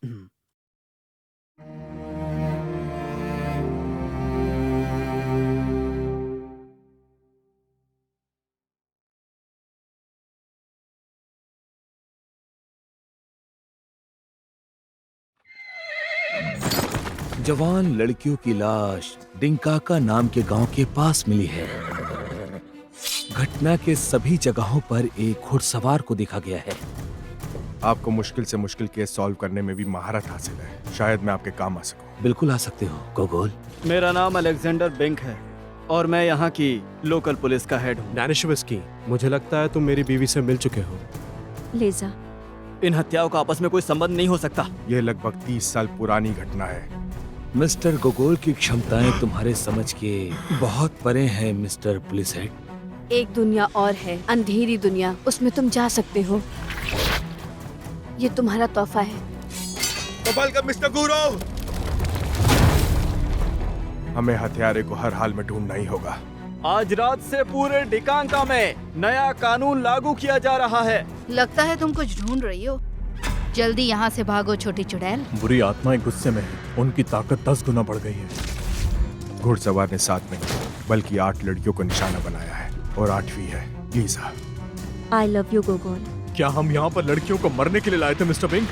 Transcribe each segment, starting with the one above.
जवान लड़कियों की लाश डिंकाका नाम के गांव के पास मिली है। घटना के सभी जगहों पर एक घुड़सवार को देखा गया है। आपको मुश्किल से मुश्किल केस सॉल्व करने में भी महारत हासिल है। शायद मैं आपके काम आ सकूं। बिल्कुल आ सकते हो गोगोल। मेरा नाम अलेक्जेंडर बिंक है और मैं यहाँ की लोकल पुलिस का हेड हूँ। डैनिशवस्की, मुझे लगता है तुम मेरी बीवी से मिल चुके हो। लेजा, इन हत्याओं का आपस में कोई संबंध नहीं हो सकता। यह लगभग 30 साल पुरानी घटना है। मिस्टर गोगोल की क्षमताएं तुम्हारे समझ के बहुत परे हैं मिस्टर पुलिस हेड। एक दुनिया और है, अंधेरी दुनिया, उसमें तुम जा सकते हो। ये तुम्हारा तोहफा है। वेलकम मिस्टर गुरो। हमें हथियारे को हर हाल में ढूंढना ही होगा। आज रात से पूरे डिकांका में नया कानून लागू किया जा रहा है। लगता है तुम कुछ ढूंढ रही हो। जल्दी यहाँ से भागो छोटी चुड़ैल। बुरी आत्माएं गुस्से में हैं। उनकी ताकत 10 गुना बढ़ गई है। घुड़सवार ने 7 नहीं बल्कि 8 लड़कियों को निशाना बनाया है और 8वीं है लीजा। I love you गोगोल। क्या हम यहाँ पर लड़कियों को मरने के लिए लाए थे मिस्टर बिंक?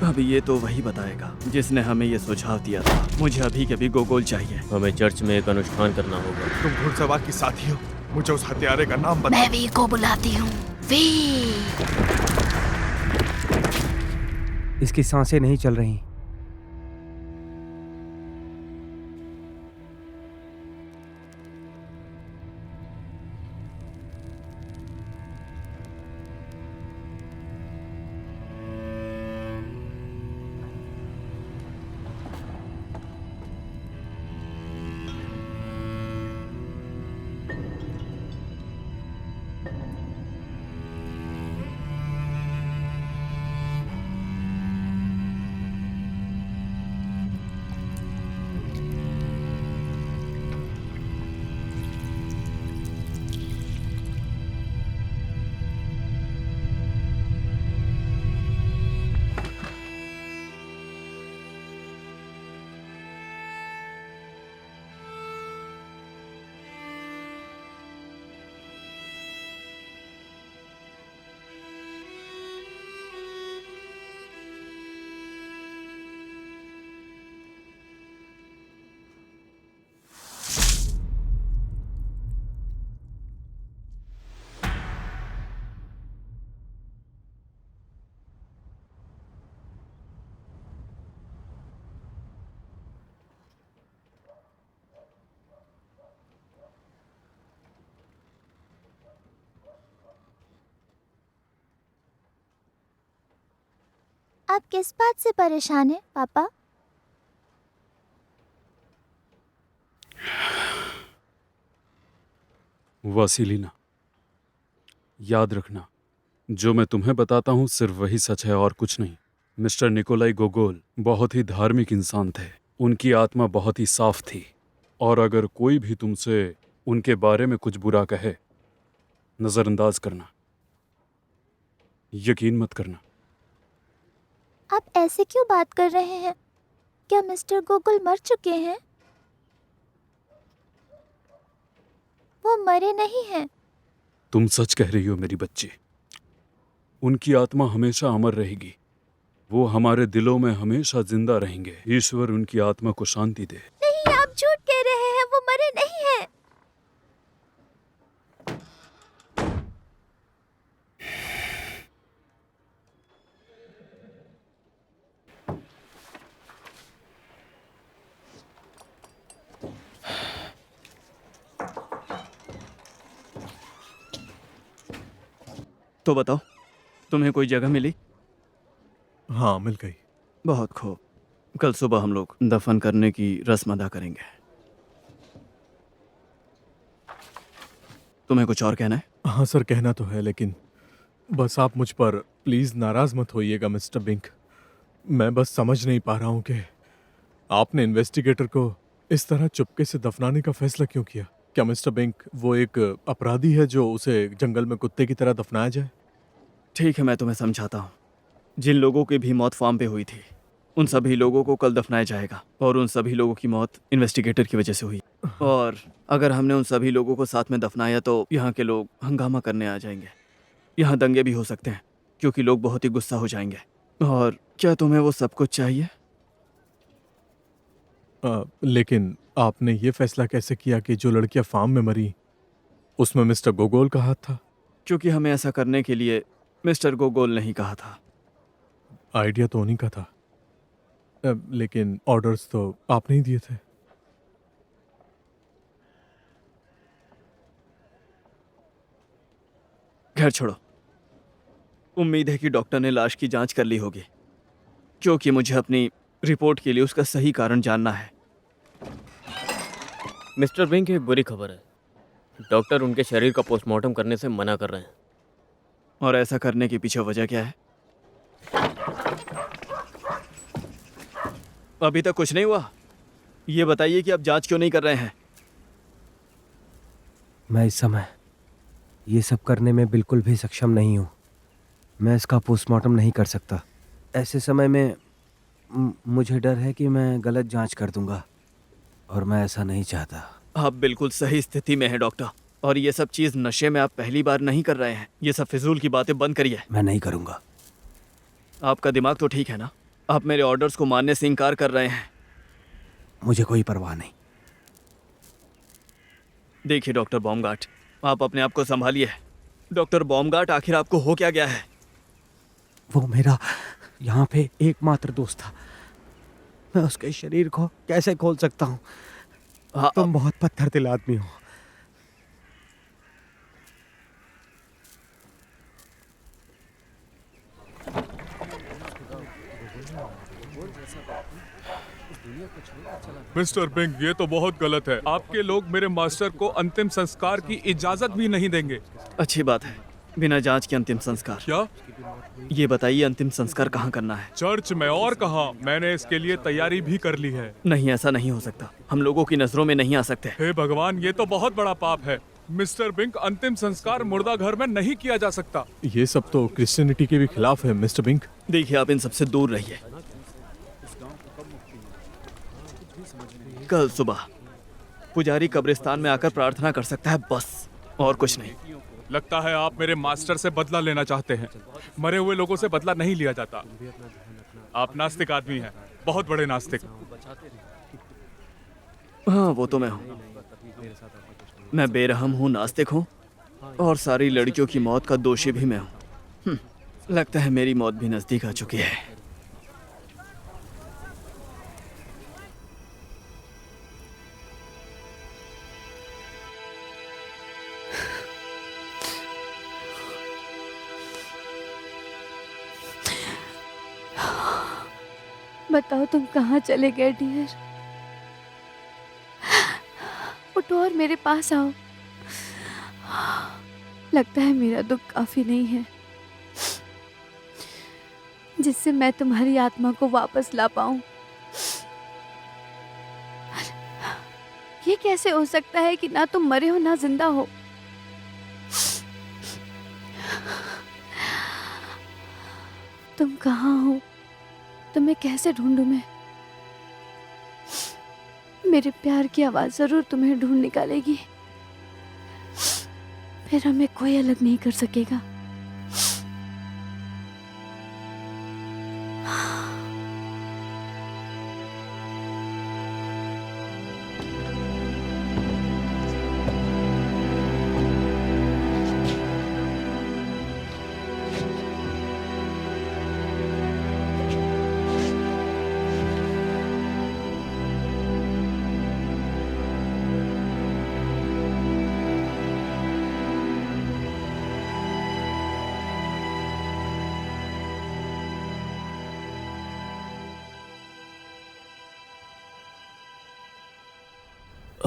अभी ये तो वही बताएगा जिसने हमें ये सुझाव दिया था। मुझे अभी के अभी गोगोल चाहिए। हमें चर्च में एक अनुष्ठान करना होगा। तुम घुड़सवार की साथी हो। मुझे उस हत्यारे का नाम बता। मैं वी को बुलाती हूँ। वी। इसकी सांसें नहीं चल रही। आप किस बात से परेशान हैं, पापा? वासिलीना, याद रखना, जो मैं तुम्हें बताता हूँ सिर्फ वही सच है और कुछ नहीं। मिस्टर निकोलाई गोगोल बहुत ही धार्मिक इंसान थे। उनकी आत्मा बहुत ही साफ थी और अगर कोई भी तुमसे उनके बारे में कुछ बुरा कहे, नजरअंदाज करना, यकीन मत करना। आप ऐसे क्यों बात कर रहे हैं? क्या मिस्टर गोगोल मर चुके हैं? वो मरे नहीं हैं। तुम सच कह रही हो मेरी बच्ची। उनकी आत्मा हमेशा अमर रहेगी। वो हमारे दिलों में हमेशा जिंदा रहेंगे। ईश्वर उनकी आत्मा को शांति दे। नहीं, आप झूठ कह रहे हैं। वो मरे नहीं हैं। तो बताओ, तुम्हें कोई जगह मिली? हाँ, मिल गई। बहुत खूब। कल सुबह हम लोग दफन करने की रस्म अदा करेंगे। तुम्हें कुछ और कहना है? हाँ सर, कहना तो है, लेकिन बस आप मुझ पर प्लीज नाराज मत होइएगा मिस्टर बिंक। मैं बस समझ नहीं पा रहा हूँ कि आपने इन्वेस्टिगेटर को इस तरह चुपके से दफनाने का फैसला क्यों किया। क्या मिस्टर बिंक वो एक अपराधी है जो उसे जंगल में कुत्ते की तरह दफनाया जाए? ठीक है, मैं तुम्हें समझाता हूँ। जिन लोगों की भी मौत फार्म पे हुई थी, उन सभी लोगों को कल दफनाया जाएगा और उन सभी लोगों की मौत इन्वेस्टिगेटर की वजह से हुई। और अगर हमने उन सभी लोगों को साथ में दफनाया तो यहाँ के लोग हंगामा करने आ जाएंगे। यहाँ दंगे भी हो सकते हैं क्योंकि लोग बहुत ही गुस्सा हो जाएंगे। और क्या तुम्हें वो सब कुछ चाहिए? लेकिन आपने ये फैसला कैसे किया कि जो लड़कियां फार्म में मरी उसमें मिस्टर गोगोल का हाथ था? क्योंकि हमें ऐसा करने के लिए मिस्टर गोगोल ने ही कहा था। आइडिया तो उन्हीं का था, लेकिन ऑर्डर्स तो आपने ही दिए थे। खैर छोड़ो, उम्मीद है कि डॉक्टर ने लाश की जांच कर ली होगी, क्योंकि मुझे अपनी रिपोर्ट के लिए उसका सही कारण जानना है। मिस्टर बिंक, एक बुरी खबर है। डॉक्टर उनके शरीर का पोस्टमार्टम करने से मना कर रहे हैं। और ऐसा करने के पीछे वजह क्या है? अभी तक कुछ नहीं हुआ। ये बताइए कि आप जांच क्यों नहीं कर रहे हैं? मैं इस समय ये सब करने में बिल्कुल भी सक्षम नहीं हूँ। मैं इसका पोस्टमार्टम नहीं कर सकता। ऐसे समय में मुझे डर है कि मैं गलत जांच कर दूंगा और मैं ऐसा नहीं चाहता। आप बिल्कुल सही स्थिति में हैं डॉक्टर, और ये सब चीज़ नशे में आप पहली बार नहीं कर रहे हैं। ये सब फिजूल की बातें बंद करिए। मैं नहीं करूँगा। आपका दिमाग तो ठीक है ना? आप मेरे ऑर्डर्स को मानने से इनकार कर रहे हैं। मुझे कोई परवाह नहीं। देखिए डॉक्टर बॉमगार्ट, आप अपने आप को संभालिए। डॉक्टर बॉमगार्ट, आखिर आपको हो क्या गया है? वो मेरा यहाँ पे एकमात्र दोस्त था। मैं उसके शरीर को कैसे खोल सकता हूँ? तुम बहुत पत्थर दिल आदमी हो। मिस्टर बिंग, ये तो बहुत गलत है। आपके लोग मेरे मास्टर को अंतिम संस्कार की इजाजत भी नहीं देंगे। अच्छी बात है, बिना जांच के अंतिम संस्कार? क्या? ये बताइए, अंतिम संस्कार कहाँ करना है? चर्च में। और कहाँ? मैंने इसके लिए तैयारी भी कर ली है। नहीं, ऐसा नहीं हो सकता। हम लोगों की नजरों में नहीं आ सकते। हे भगवान, ये तो बहुत बड़ा पाप है। मिस्टर बिंग, अंतिम संस्कार मुर्दा घर में नहीं किया जा सकता। ये सब तो क्रिश्चियनिटी के भी खिलाफ है मिस्टर बिंक। देखिए, आप इन सबसे दूर रहिए। कल सुबह पुजारी कब्रिस्तान में आकर प्रार्थना कर सकता है, बस, और कुछ नहीं। लगता है आप मेरे मास्टर से बदला लेना चाहते हैं। मरे हुए लोगों से बदला नहीं लिया जाता। आप नास्तिक आदमी हैं, बहुत बड़े नास्तिक। हाँ, वो तो मैं हूँ। मैं बेरहम हूँ, नास्तिक हूँ, और सारी लड़कियों की मौत का दोषी भी मैं हूँ। लगता है मेरी मौत भी नजदीक आ चुकी है। बताओ, तुम कहाँ चले गए डियर? उठो और मेरे पास आओ। लगता है मेरा दुख काफी नहीं है जिससे मैं तुम्हारी आत्मा को वापस ला पाऊं। ये कैसे हो सकता है कि ना तुम मरे हो ना जिंदा हो? तुम कहाँ हो? तुम्हें कैसे ढूंढूं मैं? मेरे प्यार की आवाज जरूर तुम्हें ढूंढ निकालेगी, फिर हमें कोई अलग नहीं कर सकेगा।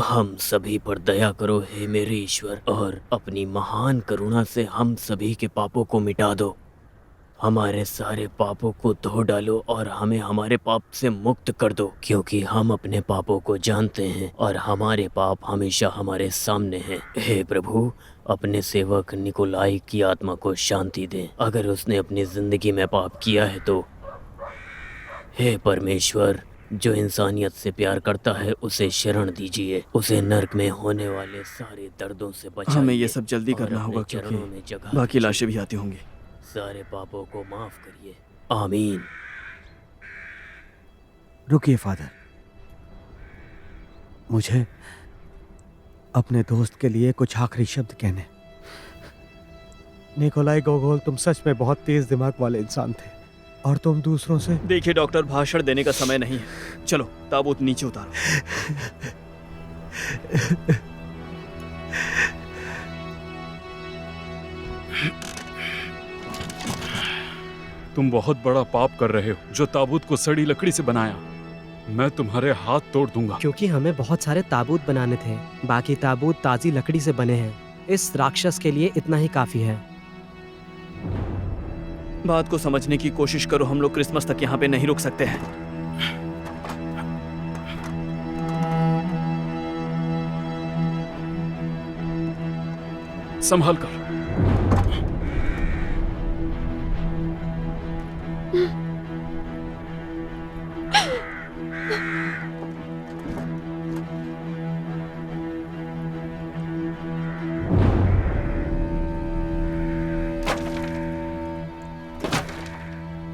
हम सभी पर दया करो हे मेरे ईश्वर, और अपनी महान करुणा से हम सभी के पापों को मिटा दो। हमारे सारे पापों को धो डालो और हमें हमारे पाप से मुक्त कर दो, क्योंकि हम अपने पापों को जानते हैं और हमारे पाप हमेशा हमारे सामने हैं। हे प्रभु, अपने सेवक निकोलाई की आत्मा को शांति दें। अगर उसने अपनी जिंदगी में पाप किया है तो हे परमेश्वर, जो इंसानियत से प्यार करता है उसे शरण दीजिए, उसे नर्क में होने वाले सारे दर्दों से बचाइए। हमें ये सब जल्दी और करना अपने होगा चरणों में क्योंकि जगह बाकी दीजिए। लाशें भी आती होंगी। सारे पापों को माफ करिए, आमीन। रुकिए फादर, मुझे अपने दोस्त के लिए कुछ आखिरी शब्द कहने। निकोलाई गोगोल, तुम सच में बहुत तेज दिमाग वाले इंसान थे और तुम दूसरों से। देखिए डॉक्टर, भाषण देने का समय नहीं है। चलो ताबूत नीचे उतारो। तुम बहुत बड़ा पाप कर रहे हो जो ताबूत को सड़ी लकड़ी से बनाया। मैं तुम्हारे हाथ तोड़ दूंगा। क्योंकि हमें बहुत सारे ताबूत बनाने थे, बाकी ताबूत ताजी लकड़ी से बने हैं। इस राक्षस के लिए इतना ही काफी है। बात को समझने की कोशिश करो, हम लोग क्रिसमस तक यहाँ पे नहीं रुक सकते हैं। संभाल कर।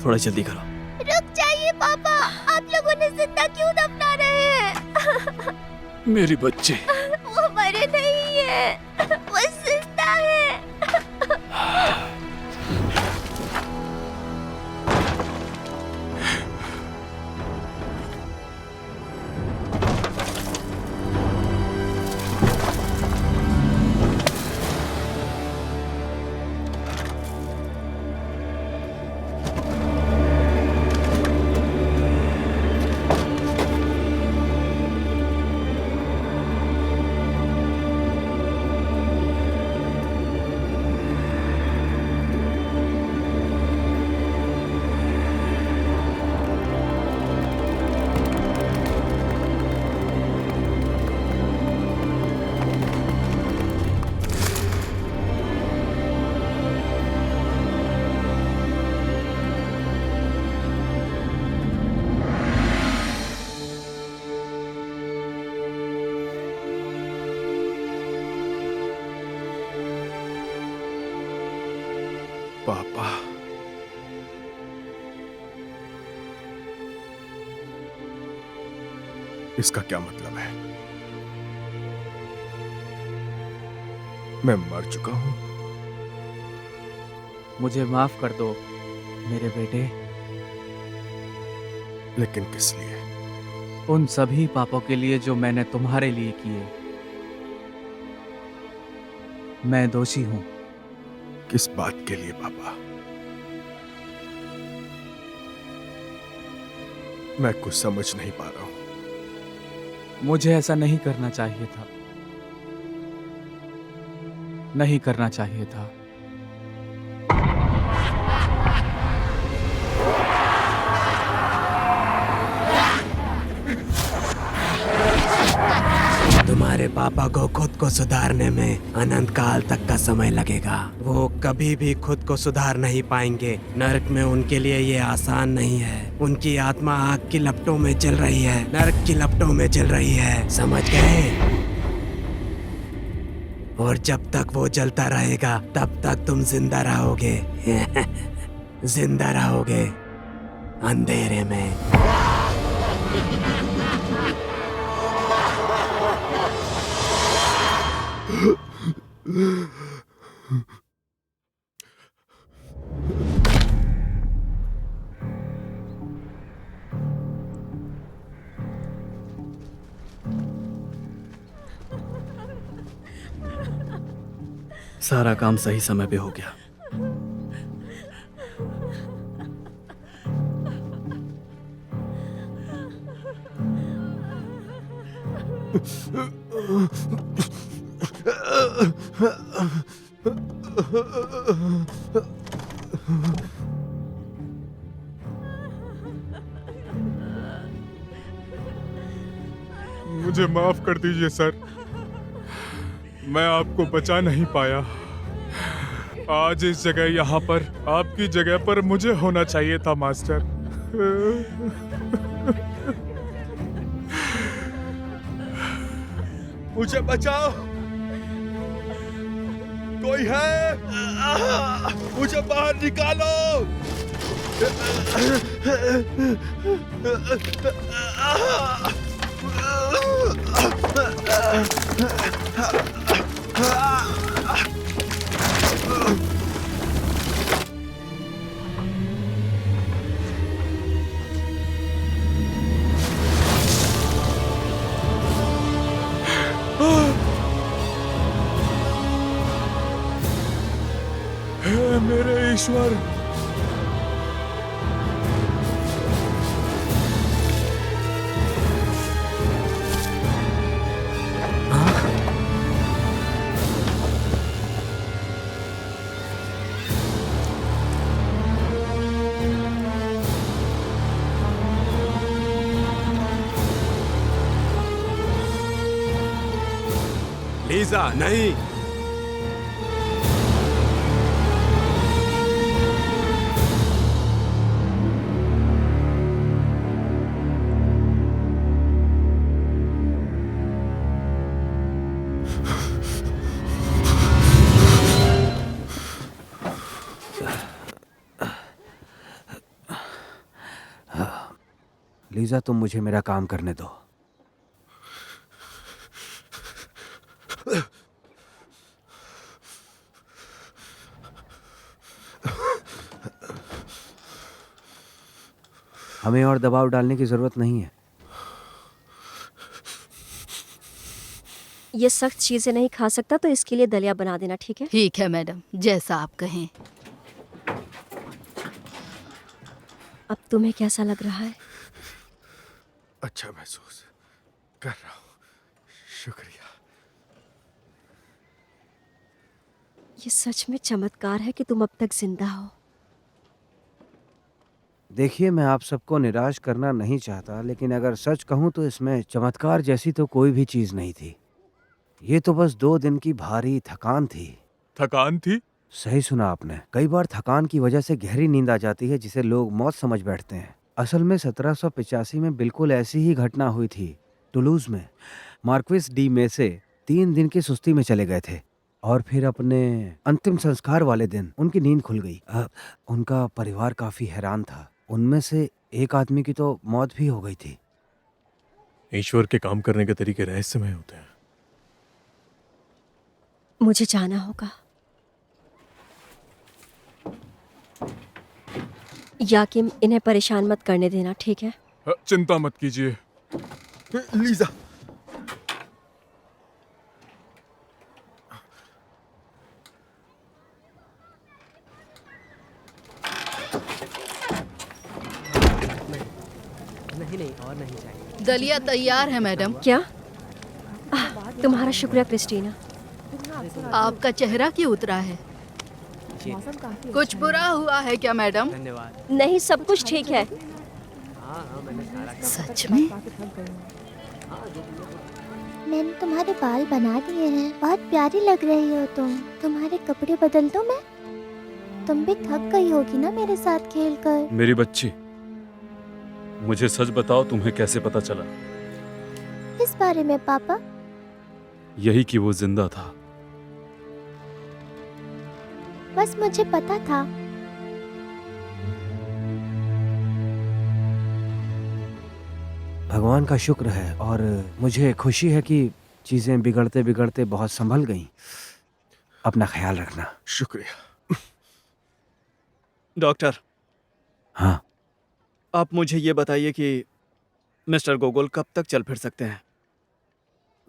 थोड़ा जल्दी करो। रुक जाइए पापा, आप लोग उन्हें जिंदा क्यों दफना रहे हैं? मेरी बच्ची, वो मरे नहीं है, वो जिंदा है। पापा, इसका क्या मतलब है? मैं मर चुका हूं? मुझे माफ कर दो मेरे बेटे, लेकिन किस लिए? उन सभी पापों के लिए जो मैंने तुम्हारे लिए किए। मैं दोषी हूं। किस बात के लिए पापा? मैं कुछ समझ नहीं पा रहा हूं। मुझे ऐसा नहीं करना चाहिए था, नहीं करना चाहिए था। तुम्हारे पापा को खुद को सुधारने में अनंत काल तक का समय लगेगा। वो कभी भी खुद को सुधार नहीं पाएंगे। नरक में उनके लिए ये आसान नहीं है। उनकी आत्मा आग की लपटों में जल रही है, नरक की लपटों में जल रही है, समझ गए? और जब तक वो जलता रहेगा तब तक तुम जिंदा रहोगे। जिंदा रहोगे अंधेरे में। सारा काम सही समय पे हो गया। मुझे माफ कर दीजिए सर, मैं आपको बचा नहीं पाया। आज इस जगह यहाँ पर आपकी जगह पर मुझे होना चाहिए था मास्टर। मुझे बचाओ, कोई है? मुझे बाहर निकालो। हे मेरे ईश्वर, लीजा नहीं। लीजा, तुम मुझे मेरा काम करने दो। हमें और दबाव डालने की जरूरत नहीं है। ये सख्त चीजें नहीं खा सकता तो इसके लिए दलिया बना देना, ठीक है? ठीक है मैडम, जैसा आप कहें। अब तुम्हें कैसा लग रहा है? अच्छा महसूस कर रहा हूँ, शुक्रिया। ये सच में चमत्कार है कि तुम अब तक जिंदा हो। देखिए, मैं आप सबको निराश करना नहीं चाहता, लेकिन अगर सच कहूं तो इसमें चमत्कार जैसी तो कोई भी चीज नहीं थी। ये तो बस 2 दिन की भारी थकान थी। थकान थी? सही सुना आपने। कई बार थकान की वजह से गहरी नींद आ जाती है, जिसे लोग मौत समझ बैठते हैं। असल में 1785 में बिल्कुल ऐसी ही घटना हुई थी। टुलूज में मार्क्विस डी मेसे 3 दिन की सुस्ती में चले गए थे और फिर अपने अंतिम संस्कार वाले दिन उनकी नींद खुल गई। उनका परिवार काफी हैरान था। उनमें से एक आदमी की तो मौत भी हो गई थी। ईश्वर के काम करने के तरीके रहस्यमय होते हैं। मुझे जाना होगा। याकिम, इन्हें परेशान मत करने देना, ठीक है? चिंता मत कीजिए लीजा। नहीं और नहीं चाहिए। दलिया तैयार है मैडम। क्या? तुम्हारा शुक्रिया क्रिस्टीना। आपका चेहरा क्यों उतरा है? कुछ बुरा हुआ है क्या मैडम? धन्यवाद। नहीं, सब कुछ ठीक है। सच में? मैंने तुम्हारे बाल बना दिए हैं, बहुत प्यारी लग रही हो तुम। तुम्हारे कपड़े बदल दूं मैं? तुम भी थक गई होगी ना मेरे साथ खेलकर। मेरी बच्ची, मुझे सच बताओ, तुम्हें कैसे पता चला? इस बारे में पापा? यही कि वो जिंदा था। बस मुझे पता था। भगवान का शुक्र है और मुझे खुशी है कि चीजें बिगड़ते बिगड़ते बहुत संभल गईं। अपना ख्याल रखना। शुक्रिया। डॉक्टर। हाँ, आप मुझे ये बताइए कि मिस्टर गोगोल कब तक चल फिर सकते हैं?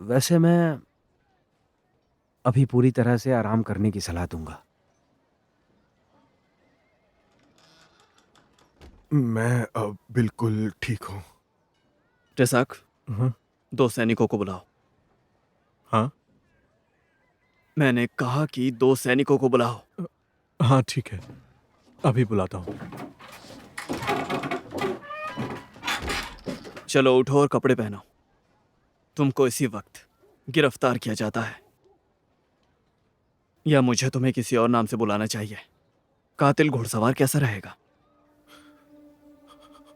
वैसे मैं अभी पूरी तरह से आराम करने की सलाह दूंगा। मैं अब बिल्कुल ठीक हूँ। टेसाक, 2 सैनिकों को बुलाओ। हाँ? मैंने कहा कि 2 सैनिकों को बुलाओ। हाँ ठीक है, अभी बुलाता हूँ। चलो उठो और कपड़े पहनो। तुमको इसी वक्त गिरफ्तार किया जाता है। या मुझे तुम्हें किसी और नाम से बुलाना चाहिए? कातिल घुड़सवार कैसा रहेगा?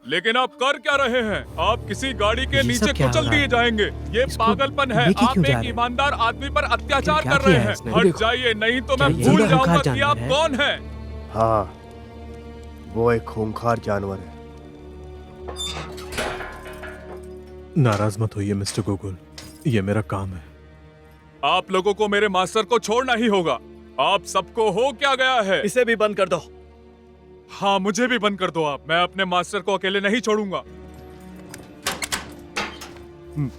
लेकिन आप कर क्या रहे हैं? आप किसी गाड़ी के ये नीचे सब क्या कुचल हो रहा दिए है? जाएंगे। ये पागलपन है। लेके आप क्यों जा एक रहे हैं? ईमानदार आदमी पर अत्याचार क्या कर रहे किया है हैं। इसने? हट देखो। जाइए, नहीं तो क्या मैं ये भूल भी जाऊंगा खूंखार कि जानवर आप है? कौन हैं। हाँ, वो एक खूंखार जानवर है। नाराज मत होइए मिस्टर गोगोल, ये मेरा काम है। आप लोगों को मेरे मास्टर को छोड़ना ही होगा। आप सबको हो क्या गया है? इसे भी बंद कर दो। हाँ, मुझे भी बंद कर दो आप। मैं अपने मास्टर को अकेले नहीं छोड़ूंगा।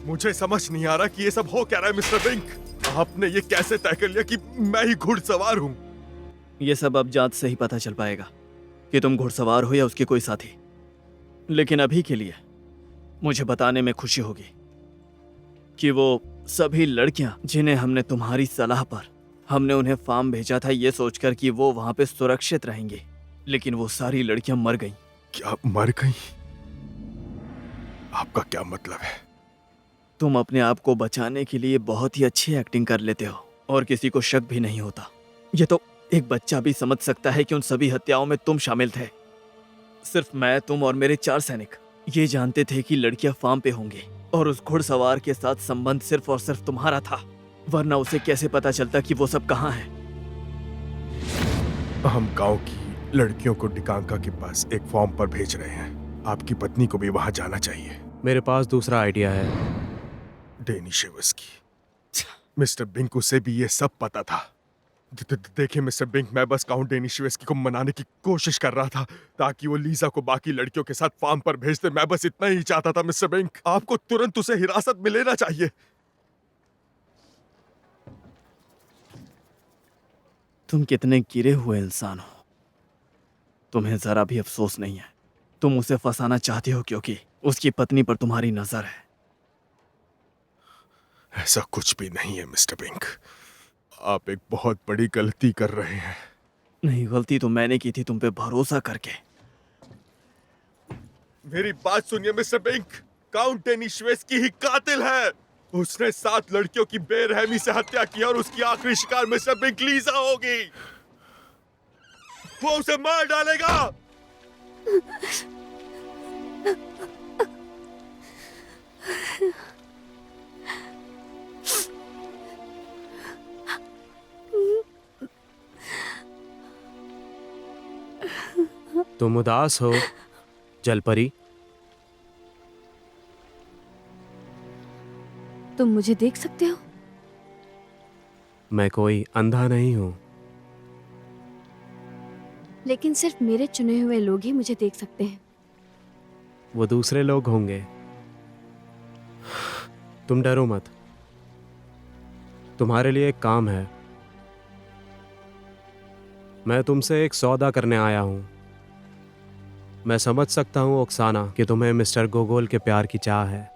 मुझे समझ नहीं आ रहा कि ये सब हो क्या रहा है मिस्टर बिंक। आपने ये कैसे तय कर लिया कि मैं ही घुड़सवार हूँ? ये सब अब जांच से ही पता चल पाएगा कि तुम घुड़सवार हो या उसके कोई साथी। लेकिन अभी के लिए मुझे बताने में खुशी होगी कि वो सभी लड़कियां जिन्हें हमने तुम्हारी सलाह पर हमने उन्हें फार्म भेजा था ये सोचकर कि वो वहां पे सुरक्षित रहेंगी, लेकिन वो सारी लड़कियां मर गईं। क्या मर गई? आपका क्या मतलब है? तुम अपने आप को बचाने के लिए बहुत ही अच्छी एक्टिंग कर लेते हो और किसी को शक भी नहीं होता। ये तो एक बच्चा भी समझ सकता है कि उन सभी हत्याओं में तुम शामिल थे। सिर्फ मैं, तुम और मेरे 4 सैनिक ये जानते थे कि लड़कियां फार्म पे होंगी और उस घुड़सवार के साथ संबंध सिर्फ और सिर्फ तुम्हारा था, वरना उसे कैसे पता चलता कि वो सब कहाँ है? हम गांव की लड़कियों को डिकांका के पास एक फॉर्म पर भेज रहे हैं। आपकी पत्नी को भी वहां जाना चाहिए। मेरे पास दूसरा आइडिया है। डेनिशेवस्की। मिस्टर बिंक, उसे भी ये सब पता था। देखिए मिस्टर बिंक, मैं बस काउंट डेनिशेवस्की को मनाने की कोशिश कर रहा था ताकि वो लीजा को बाकी लड़कियों के साथ फार्म पर भेज दे। मैं बस इतना ही चाहता था मिस्टर बिंक। आपको तुरंत उसे हिरासत में लेना चाहिए। तुम कितने गिरे हुए इंसान हो, तुम्हें जरा भी अफसोस नहीं है। तुम उसे फंसाना चाहते हो क्योंकि उसकी पत्नी पर तुम्हारी नजर है। ऐसा कुछ भी नहीं है मिस्टर बिंक। आप एक बहुत बड़ी गलती कर रहे हैं। नहीं, गलती तो मैंने की थी तुम पे भरोसा करके। मेरी बात सुनिए मिस्टर बिंक। काउंट डेनिशेवस्की ही कातिल है। उसने 7 लड़कियों की बेरहमी से हत्या की और उसकी आखिरी शिकार मिस्टर बिंक लीजा होगी। वो उसे मार डालेगा। तुम उदास हो जलपरी? तुम मुझे देख सकते हो? मैं कोई अंधा नहीं हूं। लेकिन सिर्फ मेरे चुने हुए लोग ही मुझे देख सकते हैं। वो दूसरे लोग होंगे। तुम डरो मत, तुम्हारे लिए एक काम है। मैं तुमसे एक सौदा करने आया हूं। मैं समझ सकता हूं ओक्साना कि तुम्हें मिस्टर गोगोल के प्यार की चाह है।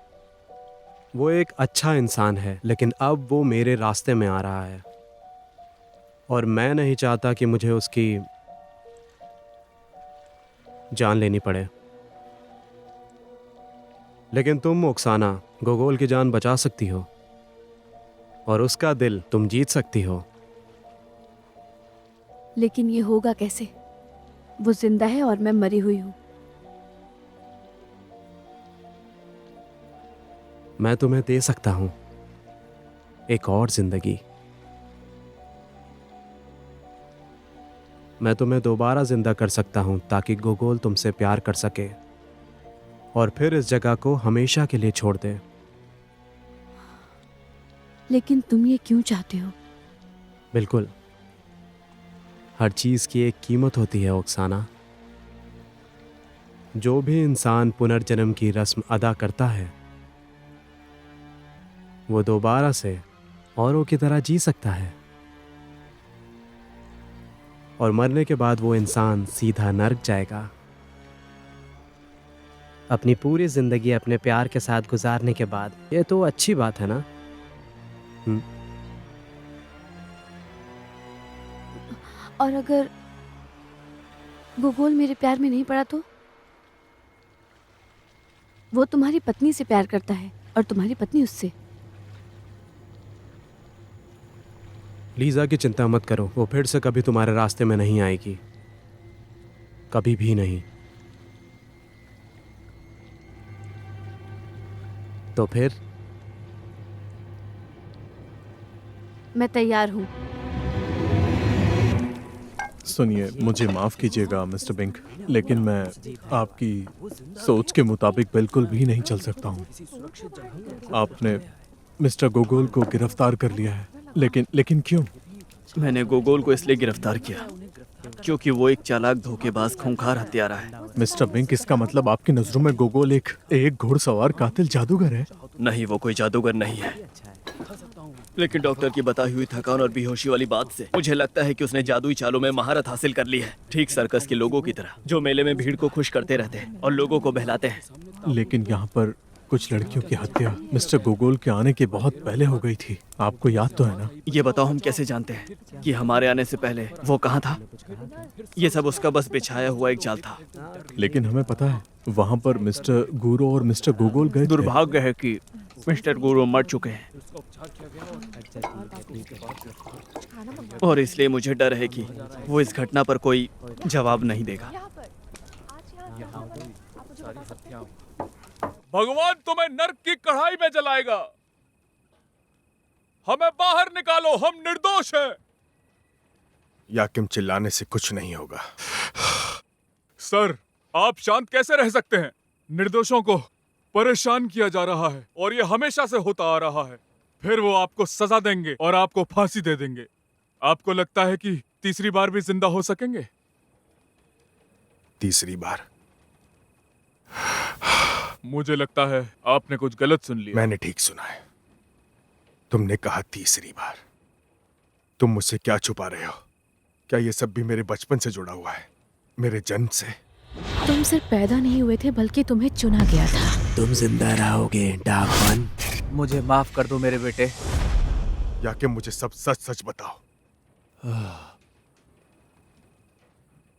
वो एक अच्छा इंसान है, लेकिन अब वो मेरे रास्ते में आ रहा है और मैं नहीं चाहता कि मुझे उसकी जान लेनी पड़े। लेकिन तुम ओक्साना गोगोल की जान बचा सकती हो और उसका दिल तुम जीत सकती हो। लेकिन ये होगा कैसे? वो जिंदा है और मैं मरी हुई हूं। मैं तुम्हें दे सकता हूं एक और जिंदगी। मैं तुम्हें दोबारा जिंदा कर सकता हूं ताकि गोगोल तुमसे प्यार कर सके और फिर इस जगह को हमेशा के लिए छोड़ दे। लेकिन तुम ये क्यों चाहते हो? बिल्कुल, हर चीज की एक कीमत होती है ओक्साना। जो भी इंसान पुनर्जन्म की रस्म अदा करता है वो दोबारा से औरों की तरह जी सकता है और मरने के बाद वो इंसान सीधा नर्क जाएगा। अपनी पूरी जिंदगी अपने प्यार के साथ गुजारने के बाद ये तो अच्छी बात है ना? और अगर गोगोल मेरे प्यार में नहीं पड़ा तो? वो तुम्हारी पत्नी से प्यार करता है और तुम्हारी पत्नी उससे। लीजा की चिंता मत करो, वो फिर से कभी तुम्हारे रास्ते में नहीं आएगी, कभी भी नहीं। तो फिर मैं तैयार हूँ। सुनिए, मुझे माफ कीजिएगा मिस्टर बिंक, लेकिन मैं आपकी सोच के मुताबिक बिल्कुल भी नहीं चल सकता हूँ। आपने मिस्टर गोगोल को गिरफ्तार कर लिया है, लेकिन क्यों? मैंने गोगोल को इसलिए गिरफ्तार किया क्योंकि वो एक चालाक, धोखेबाज, खूंखार हत्यारा है। मिस्टर बिंक, इसका मतलब आपकी नजरों में गोगोल एक घुड़सवार कातिल जादूगर है? नहीं, वो कोई जादूगर नहीं है, लेकिन डॉक्टर की बताई हुई थकान और बेहोशी वाली बात से मुझे लगता है कि उसने जादुई चालों में महारत हासिल कर ली है, ठीक सर्कस के लोगों की तरह जो मेले में भीड़ को खुश करते रहते हैं और लोगों को बहलाते हैं। लेकिन यहाँ पर कुछ लड़कियों की हत्या मिस्टर गोगोल के आने के बहुत पहले हो गई थी, आपको याद तो है ना? ये बताओ, हम कैसे जानते हैं कि हमारे आने से पहले वो कहाँ था? ये सब उसका बस बिछाया हुआ एक जाल था। लेकिन हमें पता है वहाँ पर मिस्टर गुरो और मिस्टर गोगोल गए थे। दुर्भाग्य है कि मिस्टर गुरु मर चुके हैं और इसलिए मुझे डर है कि वो इस घटना पर कोई जवाब नहीं देगा। भगवान तुम्हें नर्क की कढ़ाई में जलाएगा। हमें बाहर निकालो, हम निर्दोष हैं। याकिम, चिल्लाने से कुछ नहीं होगा। सर, आप शांत कैसे रह सकते हैं? निर्दोषों को परेशान किया जा रहा है और ये हमेशा से होता आ रहा है। फिर वो आपको सजा देंगे और आपको फांसी दे देंगे। आपको लगता है कि तीसरी बार भी जिंदा हो सकेंगे? तीसरी बार? मुझे लगता है आपने कुछ गलत सुन लिया। मैंने ठीक सुना है। तुमने कहा तीसरी बार। तुम मुझसे क्या छुपा रहे हो? क्या ये सब भी मेरे बचपन से जुड़ा हुआ है, मेरे जन्म से? तुम सिर्फ पैदा नहीं हुए थे बल्कि तुम्हें चुना गया था। तुम जिंदा रहोगे डाकवन। मुझे माफ कर दो मेरे बेटे। याकिम, मुझे सब सच सच बताओ।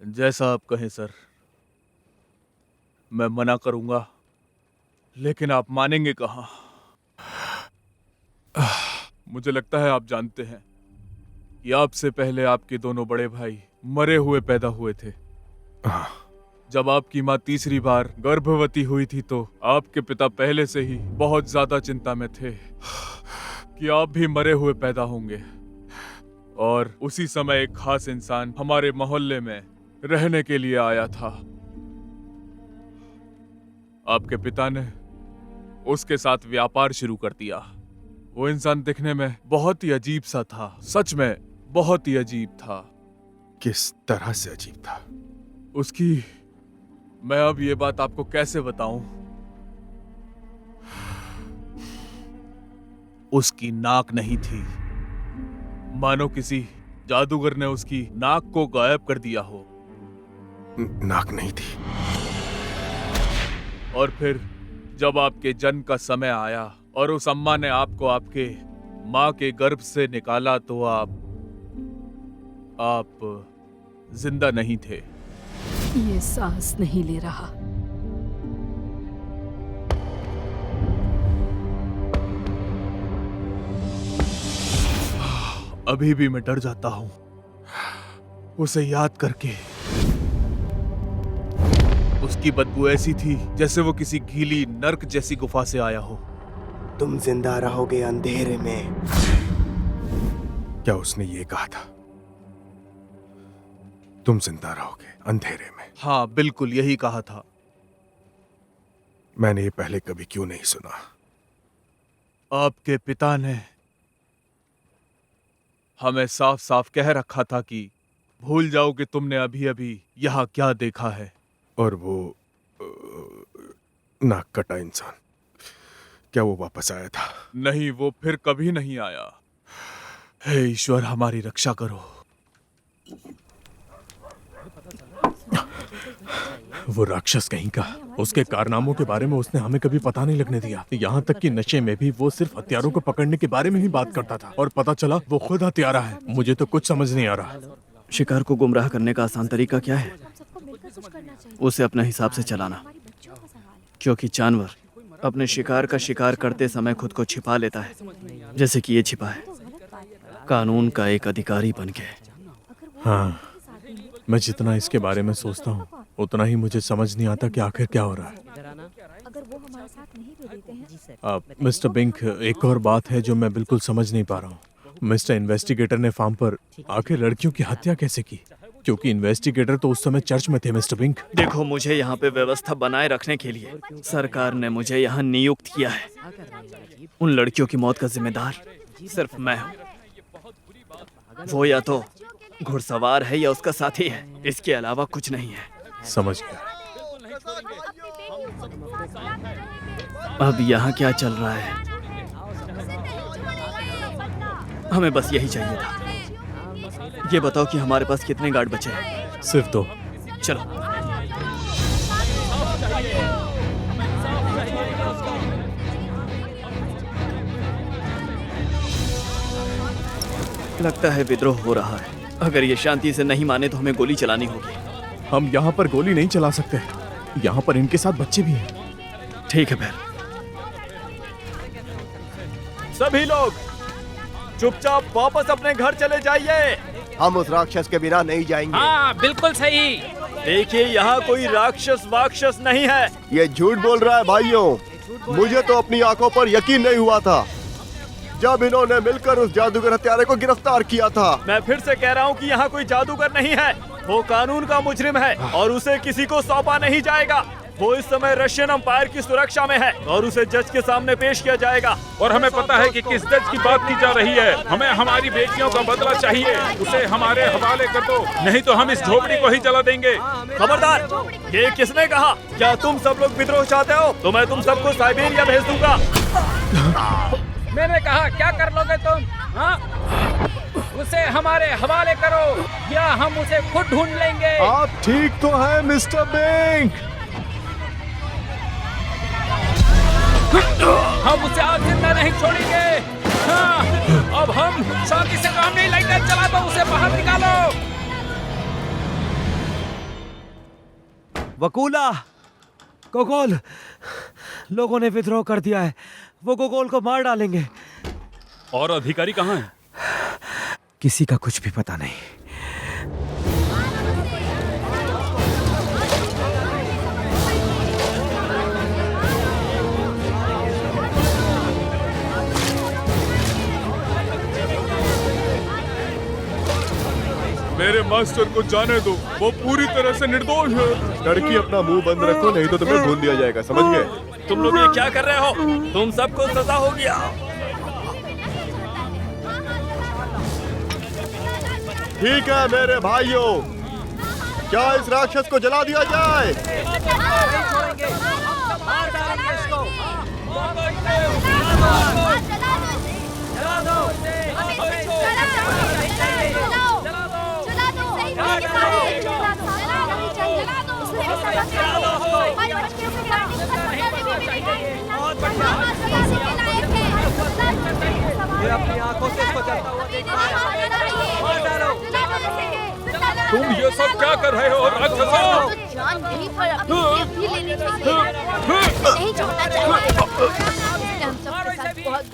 जैसा आप कहें सर, मैं मना करूंगा, लेकिन आप मानेंगे कहाँ? मुझे लगता है आप जानते हैं कि आपसे पहले आपके दोनों बड़े भाई मरे हुए पैदा हुए थे। जब आपकी माँ तीसरी बार गर्भवती हुई थी तो आपके पिता पहले से ही बहुत ज्यादा चिंता में थे कि आप भी मरे हुए पैदा होंगे। और उसी समय एक खास इंसान हमारे मोहल्ले में रहने के लिए आया था। आपके पिता ने उसके साथ व्यापार शुरू कर दिया। वो इंसान दिखने में बहुत ही अजीब सा था, सच में बहुत ही अजीब था। किस तरह से अजीब था? उसकी, मैं अब ये बात आपको कैसे बताऊं? उसकी नाक नहीं थी, मानो किसी जादूगर ने उसकी नाक को गायब कर दिया हो। नाक नहीं थी? और फिर जब आपके जन्म का समय आया और उस अम्मा ने आपको आपके माँ के गर्भ से निकाला तो आप जिंदा नहीं थे। ये सांस नहीं ले रहा। अभी भी मैं डर जाता हूँ उसे याद करके। उसकी बदबू ऐसी थी जैसे वो किसी गीली नर्क जैसी गुफा से आया हो। तुम जिंदा रहोगे अंधेरे में। क्या उसने ये कहा था? तुम जिंदा रहोगे अंधेरे में? हाँ, बिल्कुल यही कहा था। मैंने ये पहले कभी क्यों नहीं सुना? आपके पिता ने हमें साफ साफ कह रखा था कि भूल जाओ कि तुमने अभी अभी यहाँ क्या देखा है। और वो नाक कटा इंसान, क्या वो वापस आया था? नहीं, वो फिर कभी नहीं आया। हे ईश्वर, हमारी रक्षा करो। वो राक्षस कहीं का, उसके कारनामों के बारे में उसने हमें कभी पता नहीं लगने दिया। यहाँ तक कि नशे में भी वो सिर्फ हथियारों को पकड़ने के बारे में ही बात करता था और पता चला वो खुद हत्यारा है। मुझे तो कुछ समझ नहीं आ रहा। शिकार को गुमराह करने का आसान तरीका क्या है? उसे अपने हिसाब से चलाना, क्योंकि जानवर अपने शिकार का शिकार करते समय खुद को छिपा लेता है, जैसे कि ये छिपा है, कानून का एक अधिकारी बन के। हाँ, मैं जितना इसके बारे में सोचता हूँ उतना ही मुझे समझ नहीं आता कि आखिर क्या हो रहा है। अगर वो हमारे साथ नहीं मिस्टर बिंक, एक और बात है जो मैं बिल्कुल समझ नहीं पा रहा हूँ। मिस्टर इन्वेस्टिगेटर ने फार्म पर आके लड़कियों की हत्या कैसे की? क्योंकि इन्वेस्टिगेटर तो उस समय चर्च में थे मिस्टर बिंक। देखो, मुझे यहाँ पे व्यवस्था बनाए रखने के लिए सरकार ने मुझे यहाँ नियुक्त किया है। उन लड़कियों की मौत का जिम्मेदार सिर्फ मैं हूँ। वो या तो घुड़सवार है या उसका साथी है, इसके अलावा कुछ नहीं है। समझ गया। अब यहाँ क्या चल रहा है? हमें बस यही चाहिए था। ये बताओ कि हमारे पास कितने गार्ड बचे हैं? सिर्फ 2। चलो। लगता है विद्रोह हो रहा है। अगर ये शांति से नहीं माने तो हमें गोली चलानी होगी। हम यहाँ पर गोली नहीं चला सकते। यहाँ पर इनके साथ बच्चे भी हैं। ठीक है फिर। सभी लोग चुपचाप वापस अपने घर चले जाइए। हम उस राक्षस के बिना नहीं जाएंगे। हाँ, बिल्कुल सही। देखिए, यहाँ कोई राक्षस वाक्षस नहीं है। ये झूठ बोल रहा है भाइयों। मुझे तो अपनी आंखों पर यकीन नहीं हुआ था जब इन्होंने मिलकर उस जादूगर हत्यारे को गिरफ्तार किया था। मैं फिर से कह रहा हूँ कि यहाँ कोई जादूगर नहीं है। वो कानून का मुजरिम है और उसे किसी को सौंपा नहीं जाएगा। वो इस समय रशियन अंपायर की सुरक्षा में है और उसे जज के सामने पेश किया जाएगा। और हमें पता है कि किस जज की बात की जा रही है। हमें हमारी बेटियों का बदला चाहिए। उसे हमारे हवाले कर दो, नहीं तो हम इस झोपड़ी को ही जला देंगे। खबरदार! ये किसने कहा? क्या तुम सब लोग विद्रोह चाहते हो? तो मैं तुम सबको साइबेरिया भेज दूंगा। मैंने कहा, क्या कर लोगे तुम? हाँ? उसे हमारे हवाले करो या हम उसे खुद ढूंढ लेंगे। आप ठीक तो हैं मिस्टर बिंक? हम उसे आज जिंदा नहीं छोड़ेंगे। हाँ, अब हम शांति से काम नहीं, लाइटर चला दो, उसे बाहर निकालो। वकूला, गोगोल, लोगों ने विद्रोह कर दिया है। वो गोगोल को मार डालेंगे। और अधिकारी कहाँ हैं? किसी का कुछ भी पता नहीं। मेरे मास्टर को जाने दो, वो पूरी तरह से निर्दोष है। लड़की, अपना मुंह बंद रखो, नहीं तो तुम्हें भूल दिया जाएगा। समझ गए? तुम लोग ये क्या कर रहे हो? तुम सबको सजा हो गया। ठीक है मेरे भाइयों, क्या इस राक्षस को जला दिया जाए? ये अपनी आंखों से उसको जलता हुआ देखा है। तुम ये सब क्या कर रहे हो राक्षसों? जान नहीं पर अपनी जेब भी लेनी चाहिए। नहीं छोड़ना चाहिए। हम सबके साथ बहुत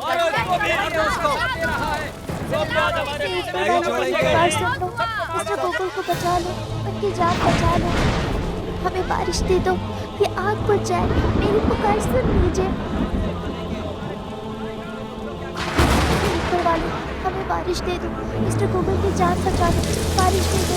मिस्टर गोकुल को बचा लो, उनकी जान बचा लो। हमें बारिश दे दो, ये आग बुझ जाए। मेरी पुकार सुन लीजिए। ऊपर वाले, हमें बारिश दे दो। मिस्टर गोकुल की जान बचा दो, बारिश दे दो।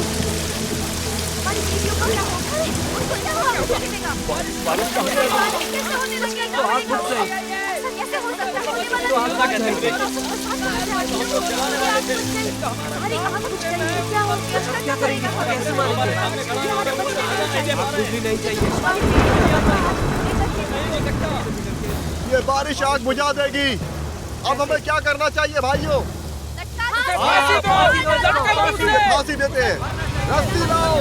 ये बारिश आग बुझा देगी। अब हमें क्या करना चाहिए भाइयों? फांसी देते हैं। रस्सी लाओ।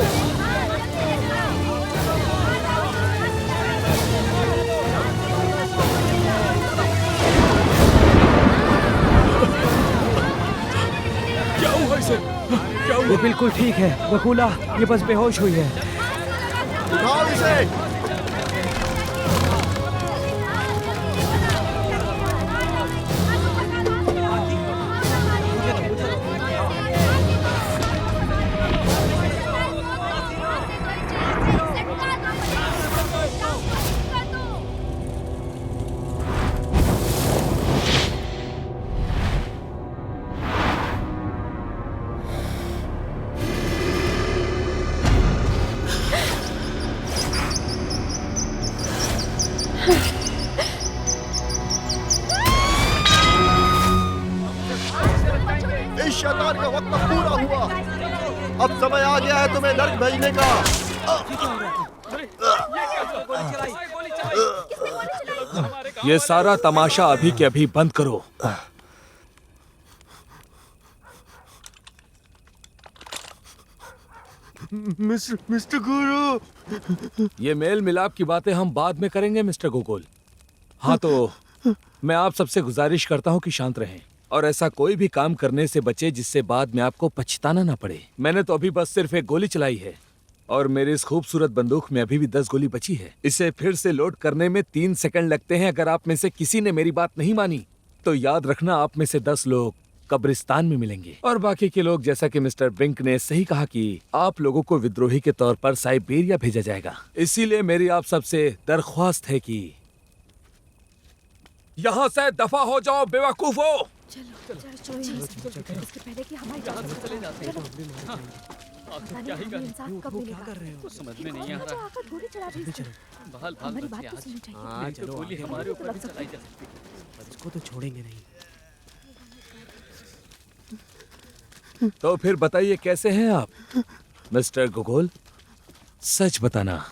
क्या हुआ इसे? क्या हुआ? ये बिल्कुल ठीक है वकूला, ये बस बेहोश हुई है। उठाओ इसे। शैतान का वक्त अब पूरा हुआ। अब समय आ गया है तुम्हें नर्क भेजने का। ये सारा तमाशा अभी के अभी बंद करो। मिस्टर गुरु, ये मेल मिलाप की बातें हम बाद में करेंगे मिस्टर गोगोल। हाँ तो मैं आप सबसे गुजारिश करता हूँ कि शांत रहें और ऐसा कोई भी काम करने से बचे जिससे बाद में आपको पछताना ना पड़े। मैंने तो अभी बस सिर्फ एक गोली चलाई है और मेरी इस खूबसूरत बंदूक में अभी भी 10 गोली बची है। इसे फिर से लोड करने में 3 सेकंड लगते हैं। अगर आप में से किसी ने मेरी बात नहीं मानी तो याद रखना आप में से 10 लोग कब्रिस्तान में मिलेंगे और बाकी के लोग, जैसा कि मिस्टर बिंक ने सही कहा कि आप लोगों को विद्रोही के तौर पर साइबेरिया भेजा जाएगा। इसीलिए मेरी आप सबसे दरख्वास्त है कि यहाँ से दफा हो जाओ बेवकूफो। इसके पहले कि हमारी जान चले जाते हैं। क्या ही कर रहे हो? समझ में नहीं आ रहा। गोली चला रही है। हमारी बात तो सुननी चाहिए। हाँ चलो, गोली हमारे ऊपर भी चलाई जा सकती है। इसको तो छोड़ेंगे नहीं। तो फिर बताइए कैसे हैं आप मिस्टर गोगोल? सच बताना,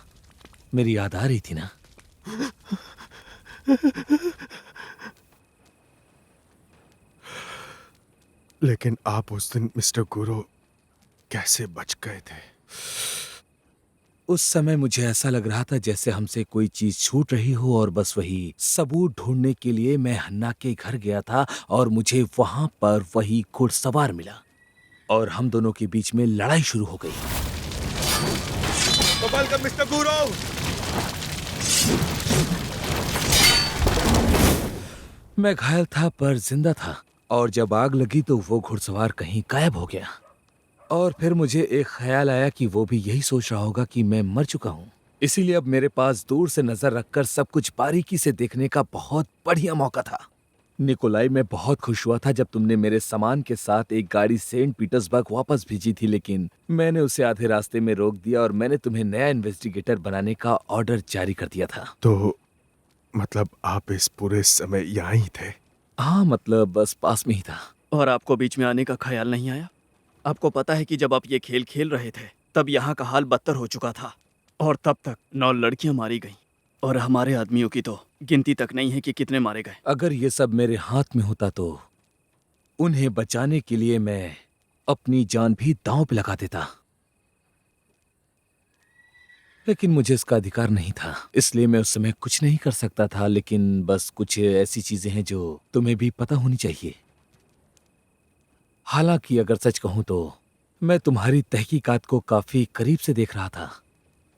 मेरी याद आ रही थी ना? लेकिन आप उस दिन मिस्टर गुरु कैसे बच गए थे? उस समय मुझे ऐसा लग रहा था जैसे हमसे कोई चीज छूट रही हो और बस वही सबूत ढूंढने के लिए मैं हन्ना के घर गया था और मुझे वहां पर वही घुड़सवार मिला और हम दोनों के बीच में लड़ाई शुरू हो गई। तो वेलकम मिस्टर गुरु। मैं घायल था पर जिंदा था और जब आग लगी तो वो घुड़सवार कहीं गायब हो गया और फिर मुझे एक ख्याल आया कि वो भी यही सोच रहा होगा कि मैं मर चुका हूँ। इसीलिए अब मेरे पास दूर से नजर रखकर सब कुछ बारीकी से देखने का बहुत बढ़िया मौका था। निकोलाई, मैं बहुत खुश हुआ था जब तुमने मेरे सामान के साथ एक गाड़ी सेंट पीटर्सबर्ग वापस भेजी थी, लेकिन मैंने उसे आधे रास्ते में रोक दिया और मैंने तुम्हें नया इन्वेस्टिगेटर बनाने का ऑर्डर जारी कर दिया था। तो मतलब आप इस पूरे समय यहाँ ही थे? हाँ, मतलब बस पास में ही था। और आपको बीच में आने का ख्याल नहीं आया? आपको पता है कि जब आप ये खेल खेल रहे थे तब यहाँ का हाल बदतर हो चुका था और तब तक 9 लड़कियां मारी गईं और हमारे आदमियों की तो गिनती तक नहीं है कि कितने मारे गए। अगर ये सब मेरे हाथ में होता तो उन्हें बचाने के लिए मैं अपनी जान भी दांव पे लगा देता, लेकिन मुझे इसका अधिकार नहीं था, इसलिए मैं उस समय कुछ नहीं कर सकता था। लेकिन बस कुछ ऐसी चीजें हैं जो तुम्हें भी पता होनी चाहिए। हालांकि अगर सच कहूं तो मैं तुम्हारी तहकीकात को काफी करीब से देख रहा था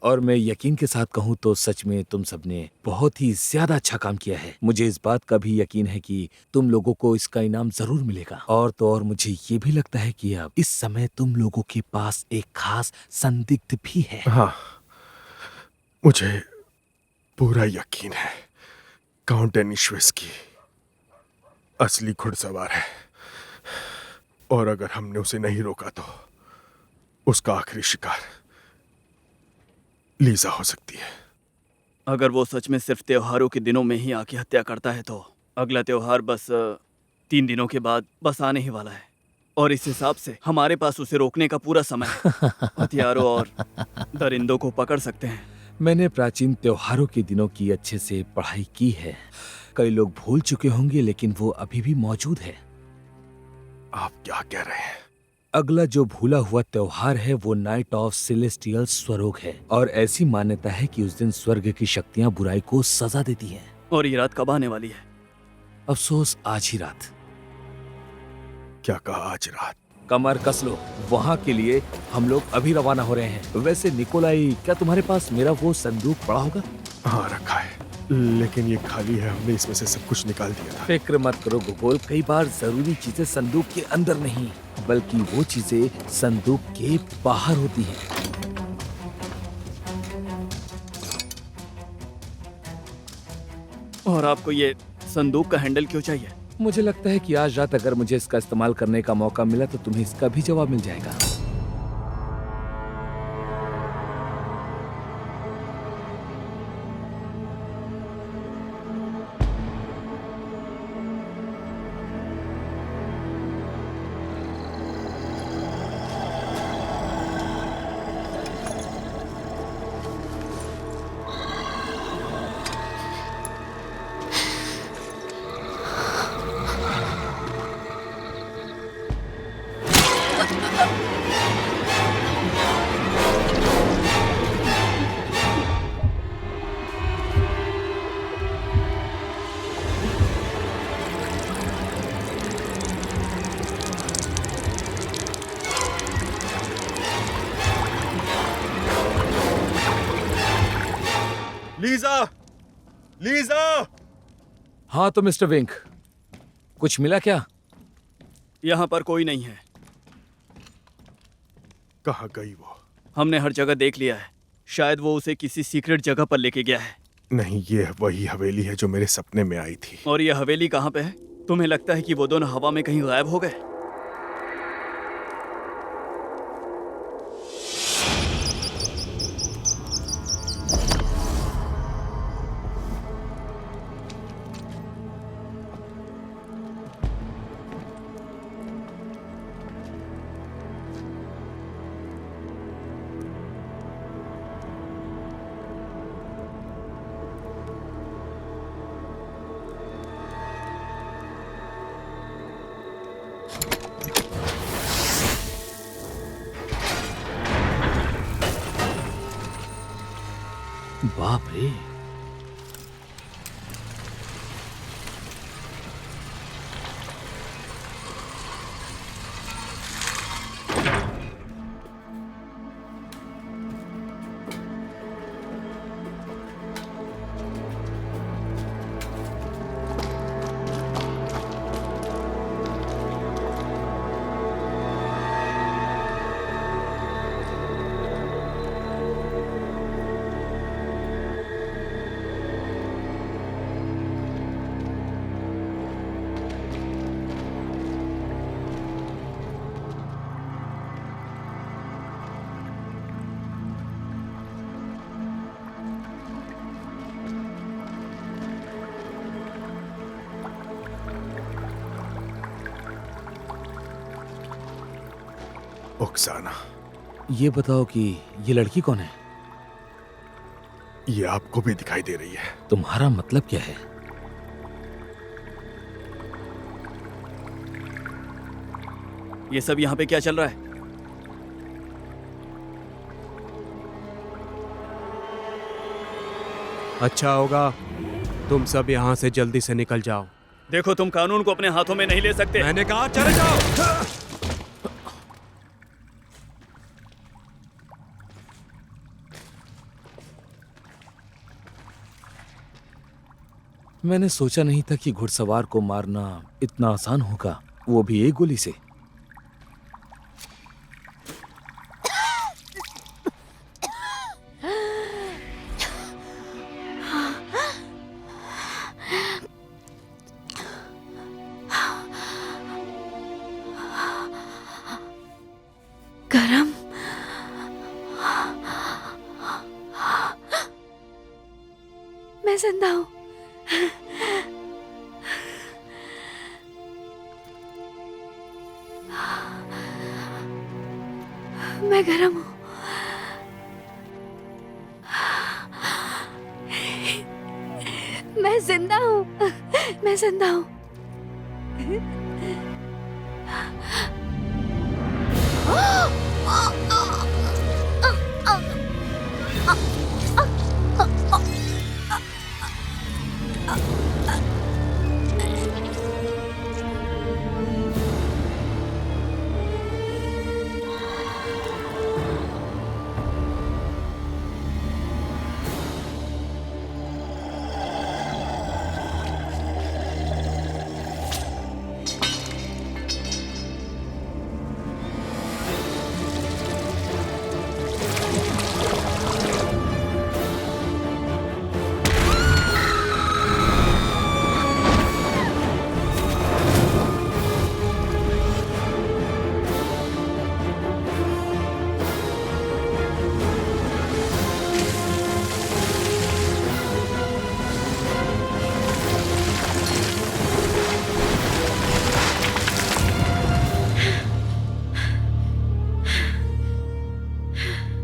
और मैं यकीन के साथ कहूं तो सच में तुम सबने बहुत ही ज्यादा अच्छा काम किया है। मुझे इस बात का भी यकीन है कि तुम लोगों को इसका इनाम जरूर मिलेगा। और तो और मुझे ये भी लगता है कि अब इस समय तुम लोगों के पास एक खास संदिग्ध भी है। हाँ, मुझे पूरा यकीन है काउंट डेनिशेव्स्की असली घुड़सवार है और अगर हमने उसे नहीं रोका तो उसका आखिरी शिकार लीजा हो सकती है। अगर वो सच में सिर्फ त्योहारों के दिनों में ही आके हत्या करता है तो अगला त्योहार बस 3 दिनों के बाद बस आने ही वाला है और इस हिसाब से हमारे पास उसे रोकने का पूरा समय है। हथियारों और दरिंदों को पकड़ सकते हैं। मैंने प्राचीन त्योहारों के दिनों की अच्छे से पढ़ाई की है। कई लोग भूल चुके होंगे लेकिन वो अभी भी मौजूद है। आप क्या कह रहे हैं? अगला जो भूला हुआ त्योहार है वो नाइट ऑफ सेलेस्टियल स्वरोग है और ऐसी मान्यता है कि उस दिन स्वर्ग की शक्तियां बुराई को सजा देती हैं। और ये रात कब आने वाली है? अफसोस आज ही रात। क्या कहा आज रात? कमर कस लो, वहाँ के लिए हम लोग अभी रवाना हो रहे हैं। वैसे निकोलाई, क्या तुम्हारे पास मेरा वो संदूक पड़ा होगा? हाँ रखा है, लेकिन ये खाली है। हमने इसमें से सब कुछ निकाल दिया था। फिक्र मत करो गोगोल, कई बार जरूरी चीजें संदूक के अंदर नहीं बल्कि वो चीजें संदूक के बाहर होती हैं। और आपको ये संदूक का हैंडल क्यों चाहिए? मुझे लगता है कि आज रात अगर मुझे इसका इस्तेमाल करने का मौका मिला तो तुम्हें इसका भी जवाब मिल जाएगा। Lisa, Lisa. हाँ तो मिस्टर विंक, कुछ मिला क्या? यहाँ पर कोई नहीं है। कहाँ गई वो? हमने हर जगह देख लिया है। शायद वो उसे किसी सीक्रेट जगह पर लेके गया है। नहीं, ये वही हवेली है जो मेरे सपने में आई थी। और ये हवेली कहाँ पे है? तुम्हें लगता है कि वो दोनों हवा में कहीं गायब हो गए? बाप रे, ओक्साना, ये बताओ कि ये लड़की कौन है? ये आपको भी दिखाई दे रही है। तुम्हारा मतलब क्या है? ये सब यहाँ पे क्या चल रहा है? अच्छा होगा तुम सब यहाँ से जल्दी से निकल जाओ। देखो, तुम कानून को अपने हाथों में नहीं ले सकते। मैंने कहा चले जाओ। मैंने सोचा नहीं था कि घुड़सवार को मारना इतना आसान होगा, वो भी एक गोली से। गरम। मैं जिंदा हूँ। मैं गरम हूँ। मैं जिंदा हूँ। मैं जिंदा हूँ।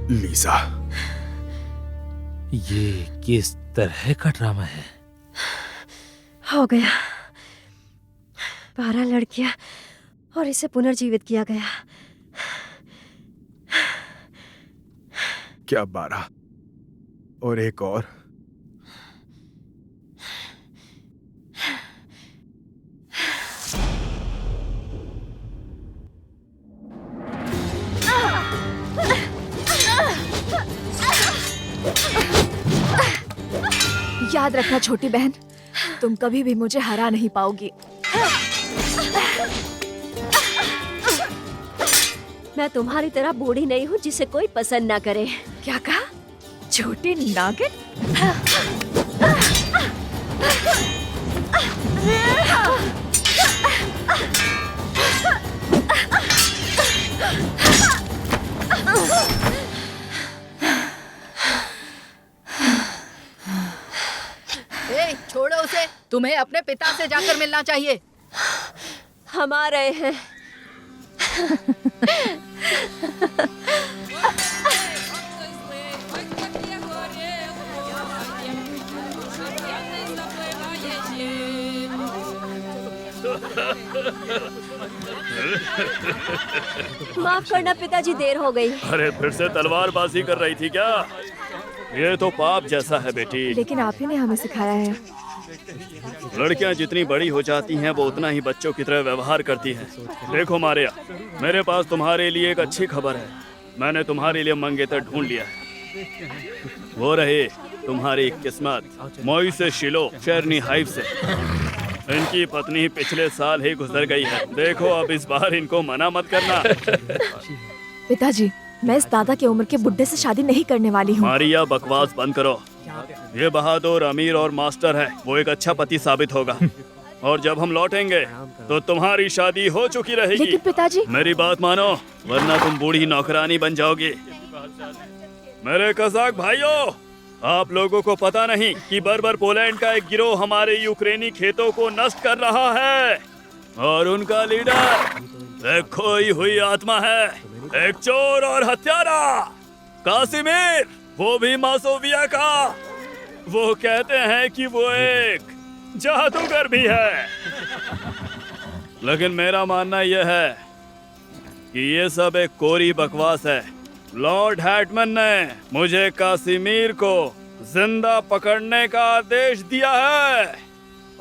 लीजा, ये किस तरह का ड्रामा है? हो गया। 12 लड़कियां और इसे पुनर्जीवित किया गया। क्या 12? और एक और? याद रखना छोटी बहन, तुम कभी भी मुझे हरा नहीं पाओगी। मैं तुम्हारी तरह बूढ़ी नहीं हूँ जिसे कोई पसंद ना करे। क्या कहा? छोटी नागिन? ए, छोड़ो उसे। तुम्हें अपने पिता से जाकर मिलना चाहिए। हम आ रहे हैं। माफ करना पिताजी, देर हो गई। अरे फिर से तलवारबाजी कर रही थी क्या? ये तो पाप जैसा है बेटी। लेकिन आप ही ने हमें सिखाया है। लड़कियां जितनी बड़ी हो जाती हैं वो उतना ही बच्चों की तरह व्यवहार करती हैं। देखो मारिया, मेरे पास तुम्हारे लिए एक अच्छी खबर है। मैंने तुम्हारे लिए मंगेतर ढूंढ लिया है। वो रहे तुम्हारी किस्मत। मोई से शिलो शेरनी हाइव से। इनकी पत्नी पिछले साल ही गुजर गई है। देखो अब इस बार इनको मना मत करना। पिताजी, मैं इस दादा की उम्र के बुड्ढे से शादी नहीं करने वाली हूँ। मारिया, बकवास बंद करो। ये बहादुर, अमीर और मास्टर है। वो एक अच्छा पति साबित होगा। और जब हम लौटेंगे तो तुम्हारी शादी हो चुकी रहेगी। लेकिन पिताजी, मेरी बात मानो, वरना तुम बूढ़ी नौकरानी बन जाओगी। मेरे कज़ाक भाइयों, आप लोगों को पता नहीं कि बर्बर पोलैंड का एक गिरोह हमारे यूक्रेनी खेतों को नष्ट कर रहा है। और उनका लीडर एक खोई हुई आत्मा है, एक चोर और हत्यारा, कासिमिर, वो भी मासोविया का। वो कहते हैं कि वो एक जादूगर भी है। लेकिन मेरा मानना यह है कि ये सब एक कोरी बकवास है। लॉर्ड हैटमैन ने मुझे कासिमिर को जिंदा पकड़ने का आदेश दिया है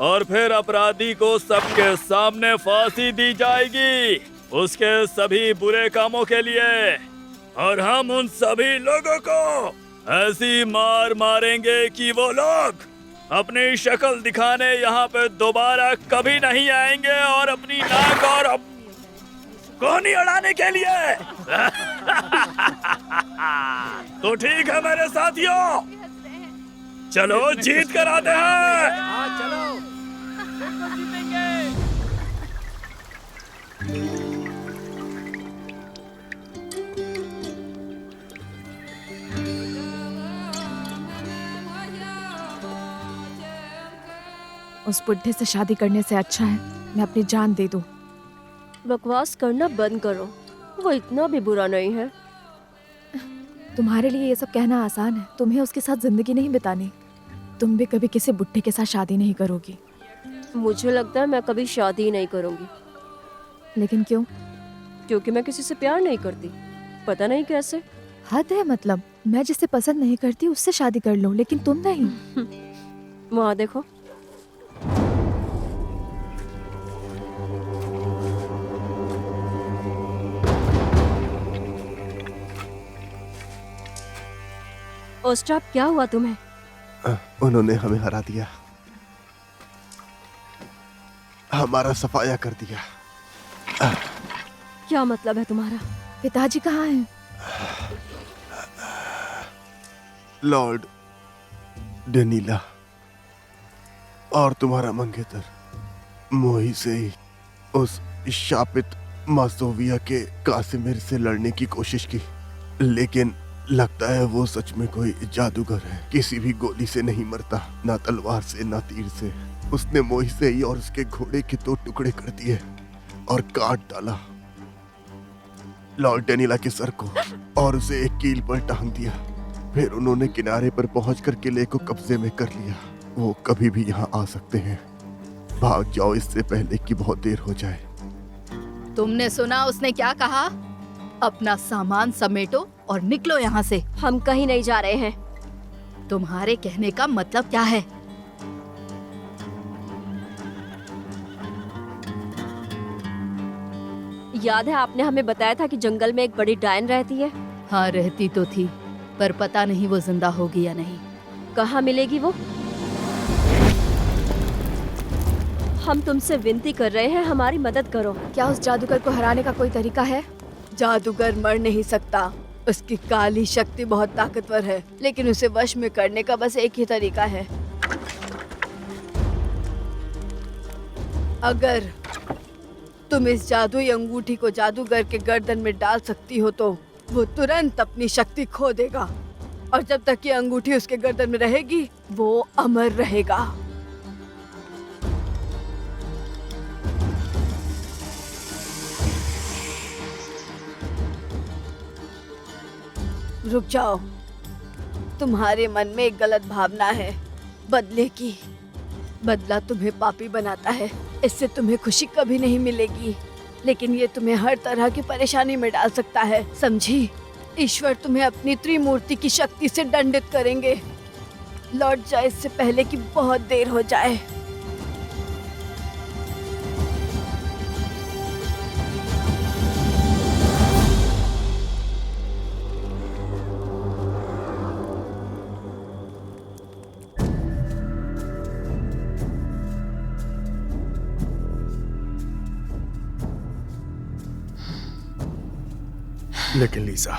और फिर अपराधी को सबके सामने फांसी दी जाएगी उसके सभी बुरे कामों के लिए। और हम उन सभी लोगों को ऐसी मार मारेंगे कि वो लोग अपनी शक्ल दिखाने यहाँ पे दोबारा कभी नहीं आएंगे और अपनी नाक और कोनी उड़ाने के लिए। तो ठीक है मेरे साथियों, चलो जीत कर आते हैं। चलो, बिल्कुल जीतेंगे। उस बुड्ढे से शादी करने से अच्छा है मैं अपनी जान दे दूं। बकवास करना बंद करो, वो इतना भी बुरा नहीं है। तुम्हारे लिए ये सब कहना आसान है, तुम्हें उसके साथ जिंदगी नहीं बितानी। तुम भी कभी किसी बुड्ढे के साथ शादी नहीं करोगी। मुझे लगता है मैं कभी शादी नहीं करूंगी। लेकिन क्यों? क्योंकि मैं किसी से प्यार नहीं करती, पता नहीं कैसे। हद है, मतलब मैं जिसे पसंद नहीं करती उससे शादी कर लो, लेकिन तुम नहीं। वहाँ देखो। ओस्ट्राप, क्या हुआ तुम्हें? उन्होंने हमें हरा दिया, हमारा सफाया कर दिया। क्या मतलब है तुम्हारा? पिताजी कहाँ हैं? लॉर्ड डेनीला और तुम्हारा मंगेतर मोही से ही उस शापित मासोविया के कासिमिर से लड़ने की कोशिश की, लेकिन लगता है वो सच में कोई जादूगर है। किसी भी गोली से नहीं मरता, ना तलवार से ना तीर से। उसने मोही से ही और उसके घोड़े के 2 टुकड़े कर दिए और काट डाला लॉर्ड डेनीला के सर को और उसे एक कील पर टांग दिया। फिर उन्होंने किनारे पर पहुंचकर किले को कब्जे में कर लिया। वो कभी भी यहाँ आ सकते हैं। भाग जाओ इससे पहले कि बहुत देर हो जाए। तुमने सुना उसने क्या कहा? अपना सामान समेटो और निकलो यहाँ से। हम कहीं नहीं जा रहे हैं। तुम्हारे कहने का मतलब क्या है? याद है आपने हमें बताया था कि जंगल में एक बड़ी डायन रहती है? हाँ, रहती तो थी, पर पता नहीं वो जिंदा होगी या नहीं। कहाँ मिलेगी वो? हम तुमसे विनती कर रहे हैं, हमारी मदद करो। क्या उस जादूगर को हराने का कोई तरीका है? जादूगर मर नहीं सकता। उसकी काली शक्ति बहुत ताकतवर है, लेकिन उसे वश में करने का बस एक ही तरीका है। अगर तुम इस जादुई अंगूठी को जादूगर के गर्दन में डाल सकती हो तो वो तुरंत अपनी शक्ति खो देगा, और जब तक ये अंगूठी उसके गर्दन में रहेगी वो अमर रहेगा। रुक जाओ, तुम्हारे मन में एक गलत भावना है बदले की। बदला तुम्हें पापी बनाता है, इससे तुम्हें खुशी कभी नहीं मिलेगी, लेकिन ये तुम्हें हर तरह की परेशानी में डाल सकता है, समझी? ईश्वर तुम्हें अपनी त्रिमूर्ति की शक्ति से दंडित करेंगे। लौट जाए इससे पहले कि बहुत देर हो जाए। लेकिन लीजा,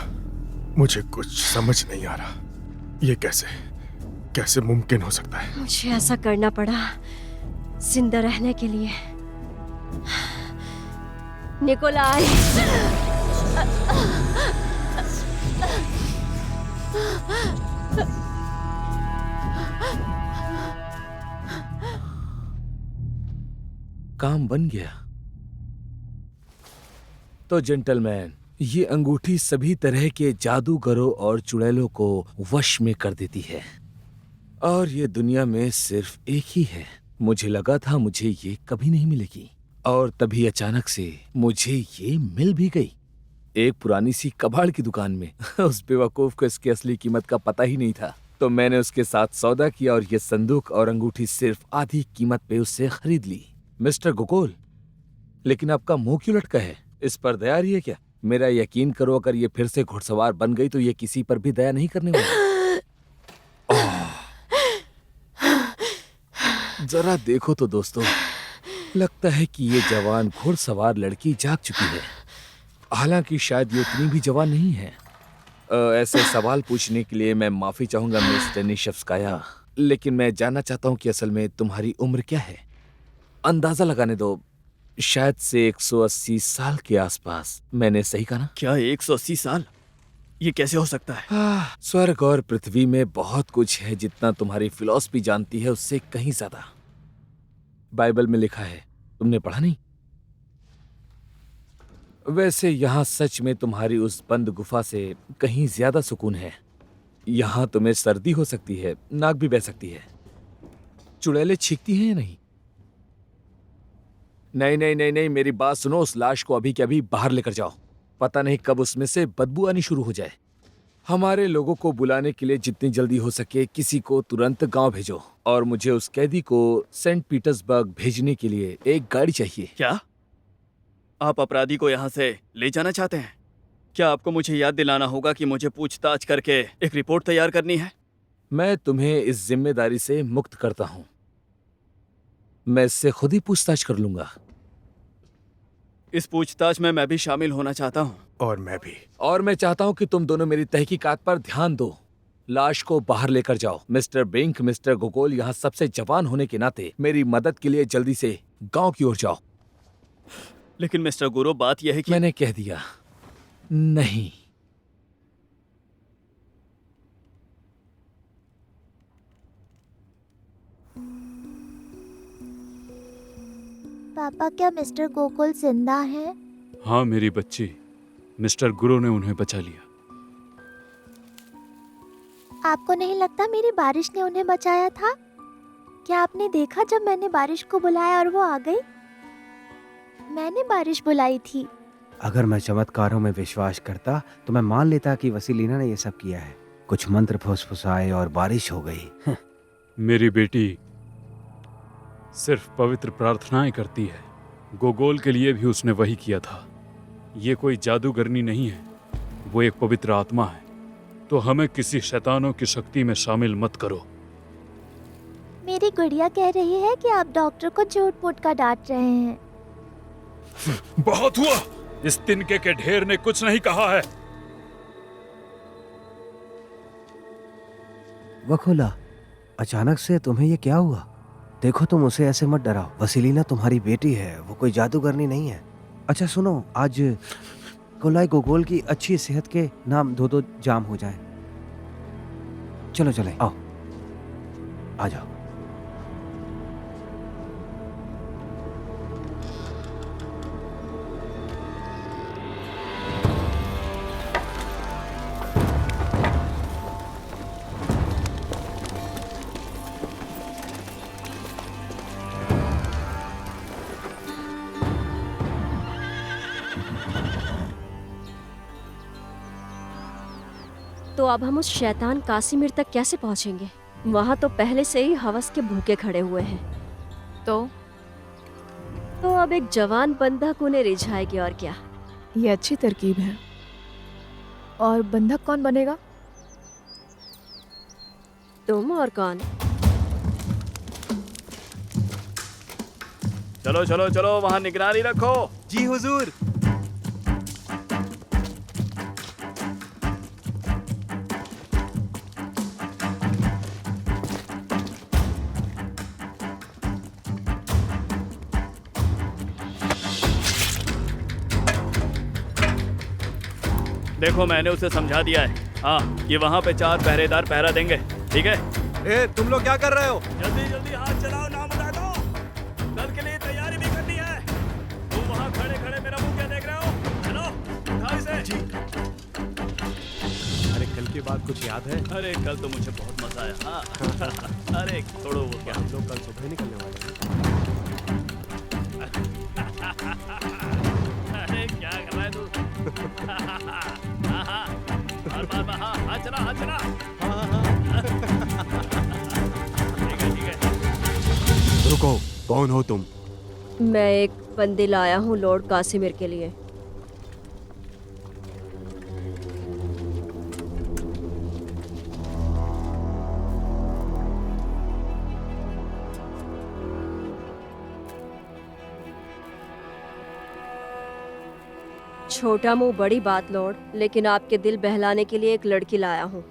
मुझे कुछ समझ नहीं आ रहा, ये कैसे मुमकिन हो सकता है? मुझे ऐसा करना पड़ा जिंदा रहने के लिए। निकोलाई, काम बन गया। तो जेंटलमैन, ये अंगूठी सभी तरह के जादूगरों और चुड़ैलों को वश में कर देती है, और ये दुनिया में सिर्फ एक ही है। मुझे लगा था मुझे ये कभी नहीं मिलेगी, और तभी अचानक से मुझे ये मिल भी गई, एक पुरानी सी कबाड़ की दुकान में। उस बेवकूफ को इसकी असली कीमत का पता ही नहीं था, तो मैंने उसके साथ सौदा किया और ये संदूक और अंगूठी सिर्फ आधी कीमत पे उससे खरीद ली। मिस्टर गोगोल, लेकिन आपका मुंह क्यों लटका है? इस पर दया आ रही है क्या? मेरा यकीन करो, अगर ये फिर से घुड़सवार बन गई तो ये किसी पर भी दया नहीं करने वाली। जरा देखो तो दोस्तों, लगता है कि ये जवान घुड़सवार लड़की जाग चुकी है, हालांकि शायद ये उतनी भी जवान नहीं है। ऐसे सवाल पूछने के लिए मैं माफी चाहूंगा मिस डेनिशेव्स्काया, लेकिन मैं जानना चाहता हूँ कि असल में तुम्हारी उम्र क्या है? अंदाजा लगाने दो, शायद से 180 साल के आसपास। मैंने सही कहा ना? क्या 180 साल? ये कैसे हो सकता है? स्वर्ग और पृथ्वी में बहुत कुछ है जितना तुम्हारी फिलॉसफी जानती है, उससे कहीं ज्यादा। बाइबल में लिखा है, तुमने पढ़ा नहीं? वैसे यहाँ सच में तुम्हारी उस बंद गुफा से कहीं ज्यादा सुकून है। यहाँ तुम्हें सर्दी हो सकती है, नाक भी बह सकती है, चुड़ैलें छींकती हैं या नहीं? नहीं नहीं नहीं नहीं, मेरी बात सुनो। उस लाश को अभी के अभी बाहर लेकर जाओ, पता नहीं कब उसमें से बदबू आनी शुरू हो जाए। हमारे लोगों को बुलाने के लिए जितनी जल्दी हो सके किसी को तुरंत गांव भेजो, और मुझे उस कैदी को सेंट पीटर्सबर्ग भेजने के लिए एक गाड़ी चाहिए। क्या आप अपराधी को यहाँ से ले जाना चाहते हैं? क्या आपको मुझे याद दिलाना होगा कि मुझे पूछताछ करके एक रिपोर्ट तैयार करनी है? मैं तुम्हें इस जिम्मेदारी से मुक्त करता हूं, मैं इससे खुद ही पूछताछ कर लूंगा। इस पूछताछ में मैं भी शामिल होना चाहता हूँ। और मैं भी। और मैं चाहता हूँ कि तुम दोनों मेरी तहकीकात पर ध्यान दो। लाश को बाहर लेकर जाओ। मिस्टर बिंक, मिस्टर गोगोल, यहाँ सबसे जवान होने के नाते मेरी मदद के लिए जल्दी से गांव की ओर जाओ। लेकिन मिस्टर गुरु, बात यह है कि मैंने कह दिया नहीं। पापा, क्या मिस्टर गोकुल जिंदा है? हाँ मेरी बच्ची, मिस्टर गुरु ने उन्हें बचा लिया। आपको नहीं लगता मेरी बारिश ने उन्हें बचाया था? क्या आपने देखा जब मैंने बारिश को बुलाया और वो आ गई? मैंने बारिश बुलाई थी। अगर मैं चमत्कारों में विश्वास करता तो मैं मान लेता कि वसीलीना ने ये सब किया है। कुछ मंत्र फुसफुसाए और बारिश हो गई। मेरी बेटी सिर्फ पवित्र प्रार्थनाएं करती है। गोगोल के लिए भी उसने वही किया था। ये कोई जादूगरनी नहीं है, वो एक पवित्र आत्मा है। तो हमें किसी शैतानों की शक्ति में शामिल मत करो। मेरी गुड़िया कह रही है कि आप डॉक्टर को झूठ मूठ का डांट रहे हैं। बहुत हुआ। इस तिनके के ढेर ने कुछ नहीं कहा है। वखोला, अचानक से तुम्हें ये क्या हुआ? देखो, तुम उसे ऐसे मत डराओ। वसीलिना तुम्हारी बेटी है, वो कोई जादूगरनी नहीं है। अच्छा सुनो, आज कोलाई गोगोल की अच्छी सेहत के नाम दो जाम हो जाए। चलो चले, आओ, आ जाओ। तो अब हम उस शैतान कासिमिर तक कैसे पहुंचेंगे? वहां तो पहले से ही हवस के भूखे खड़े हुए हैं। तो अब एक जवान बंधक उन्हें रिझाएगी, और क्या। ये अच्छी तरकीब है। और बंधक कौन बनेगा? तुम और कौन? चलो चलो चलो, वहाँ निगरानी रखो। जी हुजूर। देखो, मैंने उसे समझा दिया है। हाँ, ये वहाँ पे 4 पहरेदार पहरा देंगे, ठीक है? ए, तुम लोग क्या कर रहे हो? जल्दी जल्दी हाथ चलाओ, नाम बता दो। कल के लिए तैयारी भी करनी है। तुम वहाँ खड़े खड़े मेरा मुंह क्या देख रहे हो? चलो, उठाओ इसे। जी। अरे कल की बात कुछ याद है? अरे कल तो मुझे बहुत मजा आया। हाँ। अरे छोड़ो वो क्या, हम लोग कल सुबह ही निकलने वाले हैं। अरे क्या कर रहा है तू? हाथ चला, हाथ चला। ठीक है। रुको, कौन हो तुम? मैं एक बंदी लाया हूँ लॉर्ड कासिमिर के लिए। छोटा मुंह बड़ी बात लॉर्ड, लेकिन आपके दिल बहलाने के लिए एक लड़की लाया हूँ।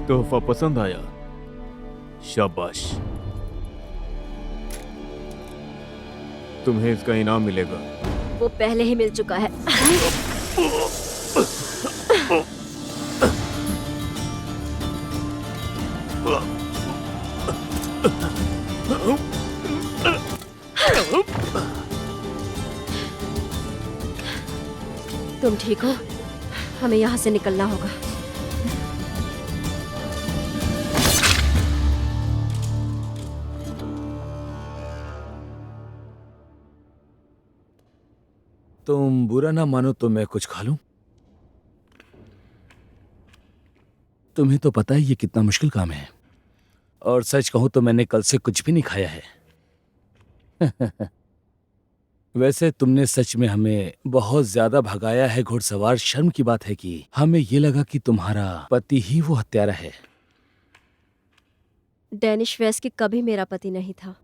तोहफा पसंद आया? शाबाश, तुम्हें इसका इनाम मिलेगा। वो पहले ही मिल चुका है। तुम ठीक हो? हमें यहाँ से निकलना होगा। तुम बुरा ना मानो तो मैं कुछ खा लूं? तुम्हें तो पता है ये कितना मुश्किल काम है, और सच कहूं तो मैंने कल से कुछ भी नहीं खाया है। वैसे तुमने सच में हमें बहुत ज्यादा भगाया है घुड़सवार। शर्म की बात है कि हमें ये लगा कि तुम्हारा पति ही वो हत्यारा है। डेनिश वेस्की कभी मेरा पति नहीं था,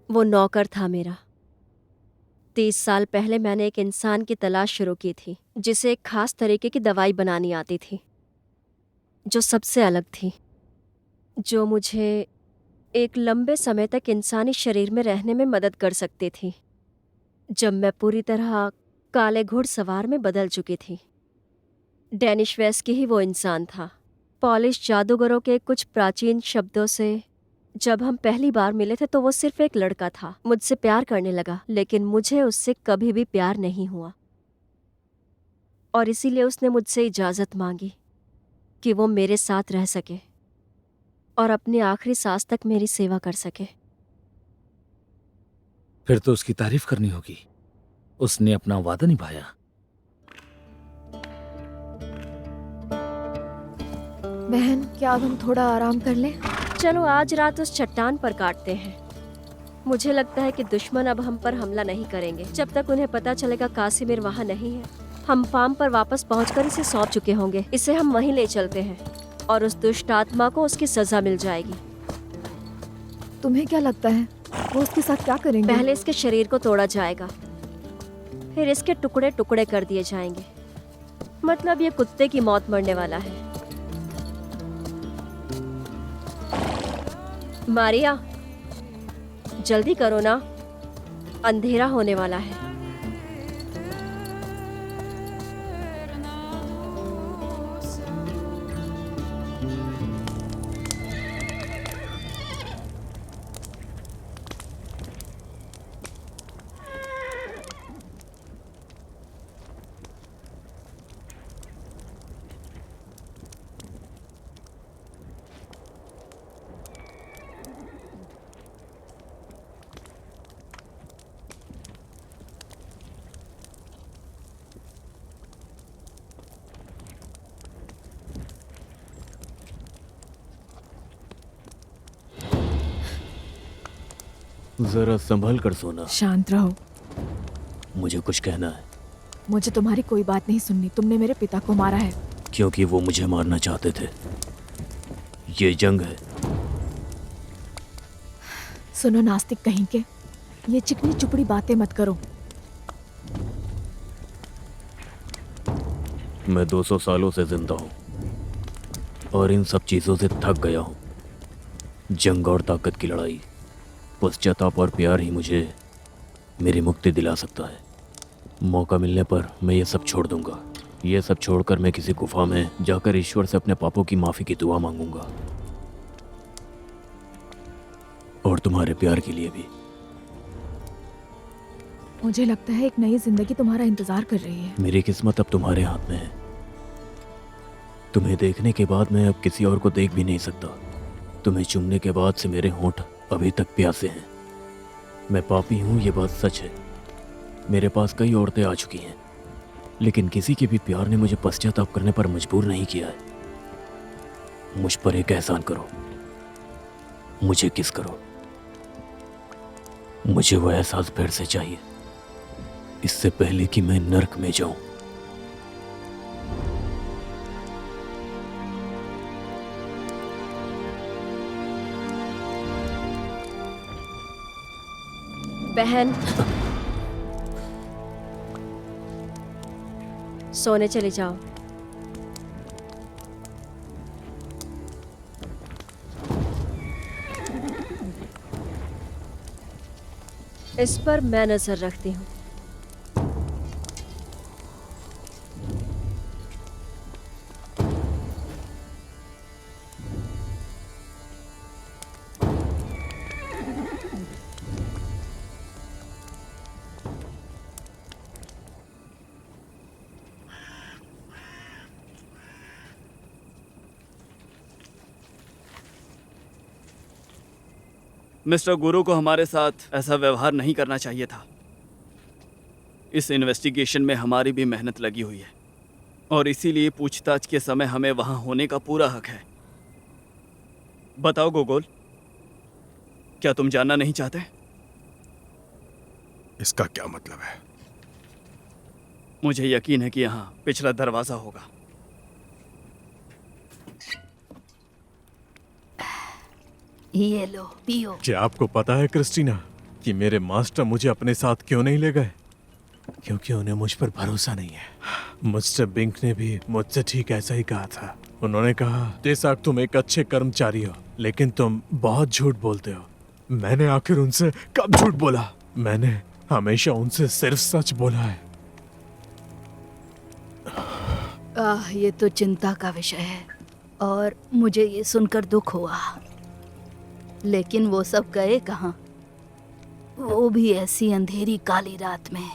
वो नौकर था मेरा। 30 साल पहले मैंने एक इंसान की तलाश शुरू की थी जिसे एक खास तरीके की दवाई बनानी आती थी, जो सबसे अलग थी, जो मुझे एक लंबे समय तक इंसानी शरीर में रहने में मदद कर सकती थी, जब मैं पूरी तरह काले घुड़सवार में बदल चुकी थी। डेनिश वेस्की ही वो इंसान था। पॉलिश जादूगरों के कुछ प्राचीन शब्दों से जब हम पहली बार मिले थे तो वो सिर्फ एक लड़का था। मुझसे प्यार करने लगा, लेकिन मुझे उससे कभी भी प्यार नहीं हुआ। और इसीलिए उसने मुझसे इजाज़त मांगी कि वो मेरे साथ रह सके और अपनी आखिरी सांस तक मेरी सेवा कर सके। फिर तो उसकी तारीफ करनी होगी, उसने अपना वादा निभाया। बहन, क्या अब हम थोड़ा आराम कर लें? चलो आज रात उस चट्टान पर काटते हैं। मुझे लगता है कि दुश्मन अब हम पर हमला नहीं करेंगे जब तक उन्हें पता चलेगा कासिमिर वहाँ नहीं है। हम फार्म पर वापस पहुंचकर इसे सौंप चुके होंगे। इसे हम वहीं ले चलते हैं और उस दुष्ट आत्मा को उसकी सजा मिल जाएगी। तुम्हें क्या लगता है वो उसके साथ क्या करेंगे? पहले इसके शरीर को तोड़ा जाएगा, फिर इसके टुकड़े टुकड़े कर दिए जाएंगे। मतलब ये कुत्ते की मौत मरने वाला है। मारिया, जल्दी करो ना, अंधेरा होने वाला है। जरा संभल कर सोना। शांत रहो। मुझे कुछ कहना है। मुझे तुम्हारी कोई बात नहीं सुननी। तुमने मेरे पिता को मारा है। क्योंकि वो मुझे मारना चाहते थे। ये जंग है। सुनो नास्तिक कहीं के, ये चिकनी चुपड़ी बातें मत करो। मैं 200 सालों से जिंदा हूँ और इन सब चीजों से थक गया हूँ। जंग और ताकत की लड़ाई, पश्चाताप और प्यार ही मुझे मेरी मुक्ति दिला सकता है। मौका मिलने पर मैं ये सब छोड़ दूंगा। ये सब छोड़कर मैं किसी गुफा में जाकर ईश्वर से अपने पापों की माफी की दुआ मांगूंगा, और तुम्हारे प्यार के लिए भी। मुझे लगता है एक नई जिंदगी तुम्हारा इंतजार कर रही है। मेरी किस्मत अब तुम्हारे हाथ में है। तुम्हें देखने के बाद मैं अब किसी और को देख भी नहीं सकता। तुम्हें चूमने के बाद से मेरे होंठ अभी तक प्यासे हैं। मैं पापी हूँ, ये बात सच है। मेरे पास कई औरतें आ चुकी हैं, लेकिन किसी के भी प्यार ने मुझे पश्चाताप करने पर मजबूर नहीं किया है। मुझ पर एक एहसान करो, मुझे किस करो। मुझे वह एहसास फिर से चाहिए, इससे पहले कि मैं नर्क में जाऊं। बहन, सोने चले जाओ। इस पर मैं नजर रखती हूँ। मिस्टर गुरु को हमारे साथ ऐसा व्यवहार नहीं करना चाहिए था। इस इन्वेस्टिगेशन में हमारी भी मेहनत लगी हुई है और इसीलिए पूछताछ के समय हमें वहां होने का पूरा हक है। बताओ गोगोल, क्या तुम जानना नहीं चाहते? इसका क्या मतलब है? मुझे यकीन है कि यहाँ पिछला दरवाजा होगा। ये लो, पियो। क्या आपको पता है क्रिस्टीना कि मेरे मास्टर मुझे अपने साथ क्यों नहीं ले गए? क्योंकि उन्हें मुझ पर भरोसा नहीं है। मिस्टर बिंक ने भी मुझसे ठीक ऐसा ही कहा था। उन्होंने कहा, बेशक तुम एक अच्छे कर्मचारी हो, लेकिन तुम बहुत झूठ बोलते हो। मैंने आखिर उनसे कब झूठ बोला? मैंने हमेशा उनसे सिर्फ सच बोला है। ये तो चिंता का विषय है और मुझे ये सुनकर दुख हुआ। लेकिन वो सब गए कहाँ? वो भी ऐसी अंधेरी काली रात में।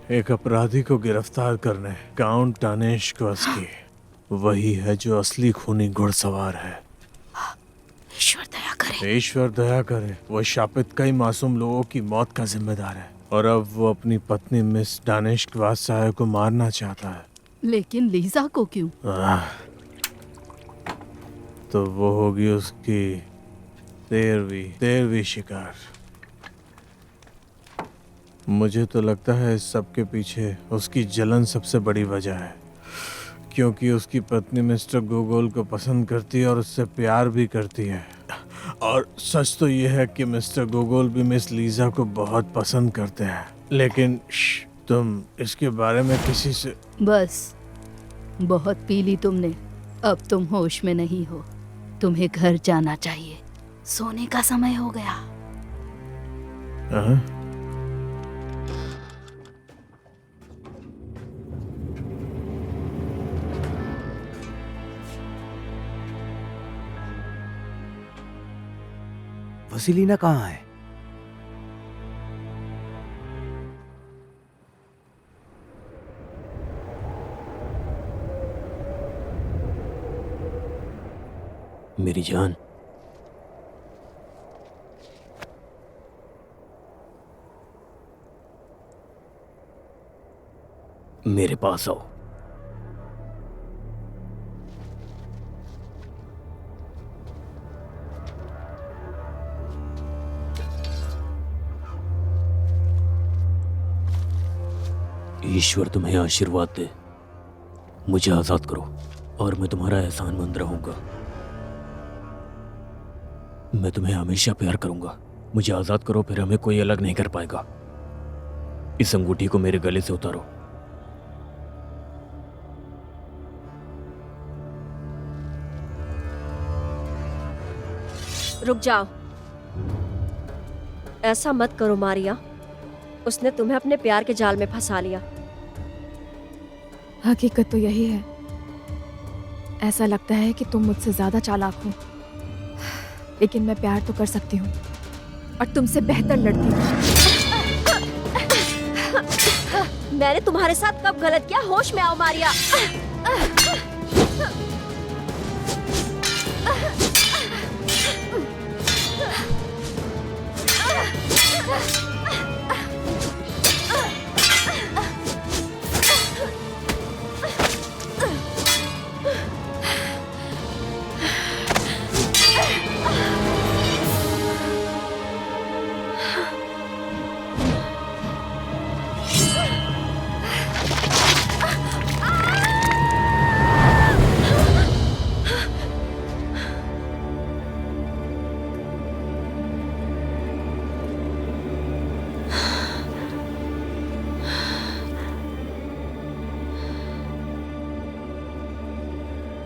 एक अपराधी को गिरफ्तार करने काउंट दानिशवस्की वही है जो असली खूनी घुड़सवार है। ईश्वर दया करे। ईश्वर दया करे। वो शापित कई मासूम लोगों की मौत का जिम्मेदार है और अब वो अपनी पत्नी मिस दानिशवास्की को मारना चाहता है। लेकिन लीजा को क्यों? तो वो होगी उसकी तेरहवीं शिकार। मुझे तो लगता है इस सब के पीछे उसकी जलन सबसे बड़ी वजह है, क्योंकि उसकी पत्नी मिस्टर गोगोल को पसंद करती है और उससे प्यार भी करती है। और सच तो यह है कि मिस्टर गोगोल भी मिस लीजा को बहुत पसंद करते हैं। लेकिन तुम इसके बारे में किसी से... बस, बहुत पी ली तुमने। अब तुम होश में नहीं हो। तुम्हें घर जाना चाहिए। सोने का समय हो गया। वसीलीना कहाँ है? मेरी जान, मेरे पास आओ। ईश्वर तुम्हें आशीर्वाद दे। मुझे आजाद करो और मैं तुम्हारा एहसानमंद रहूंगा। मैं तुम्हें हमेशा प्यार करूंगा। मुझे आजाद करो, फिर हमें कोई अलग नहीं कर पाएगा। इस अंगूठी को मेरे गले से उतारो। रुक जाओ। ऐसा मत करो मारिया। उसने तुम्हें अपने प्यार के जाल में फंसा लिया। हकीकत तो यही है। ऐसा लगता है कि तुम मुझसे ज्यादा चालाक हो, लेकिन मैं प्यार तो कर सकती हूँ और तुमसे बेहतर लड़ती हूँ। मैंने तुम्हारे साथ कब गलत किया? होश में आओ मारिया।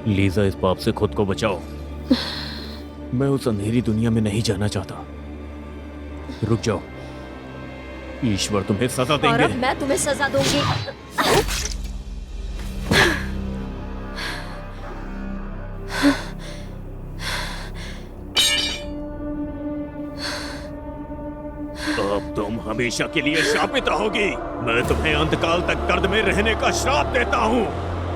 लीजा, इस पाप से खुद को बचाओ। मैं उस अंधेरी दुनिया में नहीं जाना चाहता। रुक जाओ। ईश्वर तुम्हें सजा और देंगे। अब मैं तुम्हें सजा दूंगी। अब तुम हमेशा के लिए शापित रहोगी। मैं तुम्हें अंतकाल तक गर्द में रहने का श्राप देता हूँ।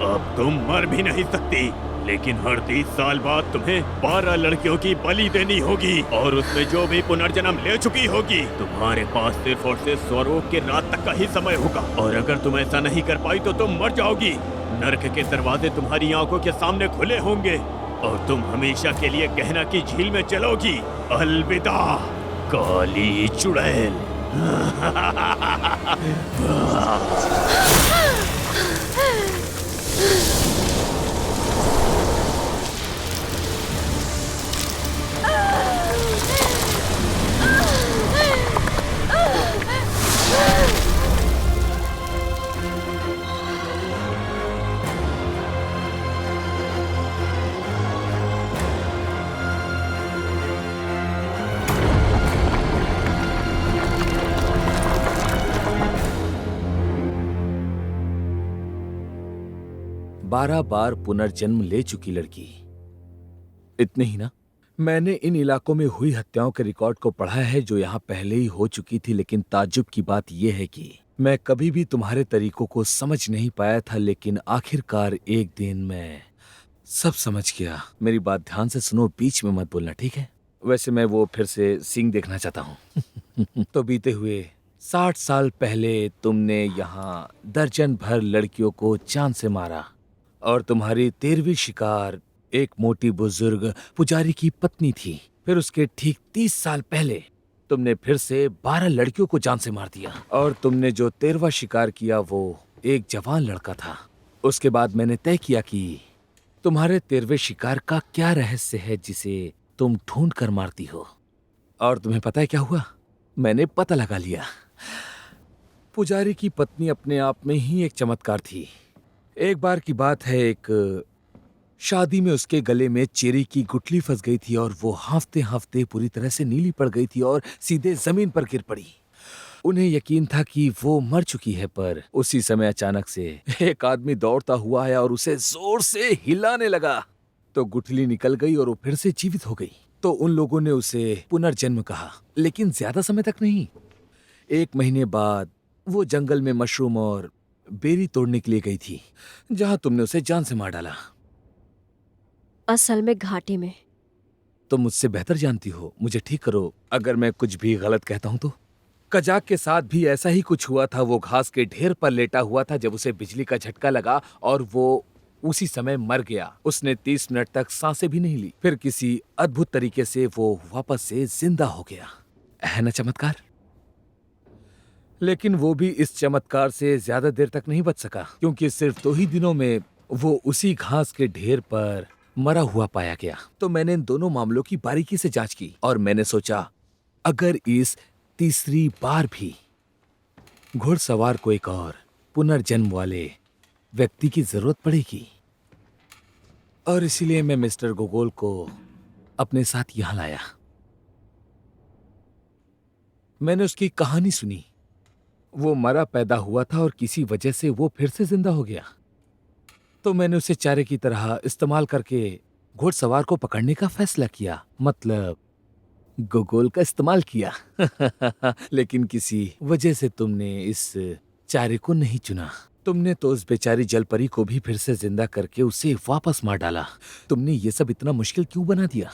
अब तुम मर भी नहीं सकती, लेकिन हर 30 साल बाद तुम्हें 12 लड़कियों की बलि देनी होगी और उसमें जो भी पुनर्जन्म ले चुकी होगी। तुम्हारे पास सिर्फ और सिर्फ स्वरोग के रात तक का ही समय होगा, और अगर तुम ऐसा नहीं कर पाई तो तुम मर जाओगी। नर्क के दरवाजे तुम्हारी आंखों के सामने खुले होंगे और तुम हमेशा के लिए गहना की झील में चलोगी। अलविदा काली चुड़ैल। बारह बार पुनर्जन्म ले चुकी लड़की। इतने ही ना, मैंने इन इलाकों में हुई हत्याओं के रिकॉर्ड को पढ़ा है जो यहाँ पहले ही हो चुकी थी, लेकिन ताज्जुब की बात यह है कि मैं कभी भी तुम्हारे तरीकों को समझ नहीं पाया था, लेकिन आखिरकार एक दिन मैं सब समझ गया। मेरी बात ध्यान से सुनो, बीच में मत बोलना, ठीक है? वैसे मैं वो फिर से सींग देखना चाहता हूँ। तो बीते हुए 60 साल पहले तुमने यहाँ दर्जन भर लड़कियों को जान से मारा और तुम्हारी 13वीं शिकार एक मोटी बुजुर्ग पुजारी की पत्नी थी। फिर उसके ठीक 30 साल पहले तुमने फिर से 12 लड़कियों को जान से मार दिया और तुमने जो 13वां शिकार किया वो एक जवान लड़का था। उसके बाद मैंने तय किया कि तुम्हारे 13वें शिकार का क्या रहस्य है जिसे तुम ढूंढ कर मारती हो। और तुम्हें पता है क्या हुआ? मैंने पता लगा लिया। पुजारी की पत्नी अपने आप में ही एक चमत्कार थी। एक बार की बात है, एक शादी में उसके गले में चेरी की गुठली फंस गई थी और वो हांफते हांफते पूरी तरह से नीली पड़ गई थी और सीधे जमीन पर गिर पड़ी। उन्हें यकीन था कि वो मर चुकी है, पर उसी समय अचानक से एक आदमी दौड़ता हुआ आया और उसे जोर से हिलाने लगा तो गुठली निकल गई और वो फिर से जीवित हो गई। तो उन लोगों ने उसे पुनर्जन्म कहा, लेकिन ज्यादा समय तक नहीं। 1 महीने बाद वो जंगल में मशरूम और बेरी तोड़ने के लिए गई थी, जहां तुमने उसे जान से मार डाला। असल में घाटी में। तुम मुझसे बेहतर जानती हो, मुझे ठीक करो अगर मैं कुछ भी गलत कहता हूं तो। कजाक के साथ भी ऐसा ही कुछ हुआ था। वो घास के ढेर पर लेटा हुआ था जब उसे बिजली का झटका लगा और वो उसी समय मर गया। उसने 30 मिनट तक सांसें भी नहीं ली। फिर किसी अद्भुत तरीके से वो वापस से जिंदा हो गया। है ना चमत्कार? लेकिन वो भी इस चमत्कार से ज्यादा देर तक नहीं बच सका, क्योंकि सिर्फ 2 ही दिनों में वो उसी घास के ढेर पर मरा हुआ पाया गया। तो मैंने इन दोनों मामलों की बारीकी से जांच की और मैंने सोचा, अगर इस तीसरी बार भी घुड़सवार को एक और पुनर्जन्म वाले व्यक्ति की जरूरत पड़ेगी, और इसीलिए मैं मिस्टर गोगोल को अपने साथ यहां लाया। मैंने उसकी कहानी सुनी। वो मरा पैदा हुआ था और किसी वजह से वो फिर से जिंदा हो गया। तो मैंने उसे चारे की तरह इस्तेमाल करके घुड़सवार को पकड़ने का फैसला किया, मतलब गोगोल का इस्तेमाल किया। लेकिन किसी वजह से तुमने इस चारे को नहीं चुना। तुमने तो उस बेचारी जलपरी को भी फिर से जिंदा करके उसे वापस मार डाला। तुमने ये सब इतना मुश्किल क्यों बना दिया?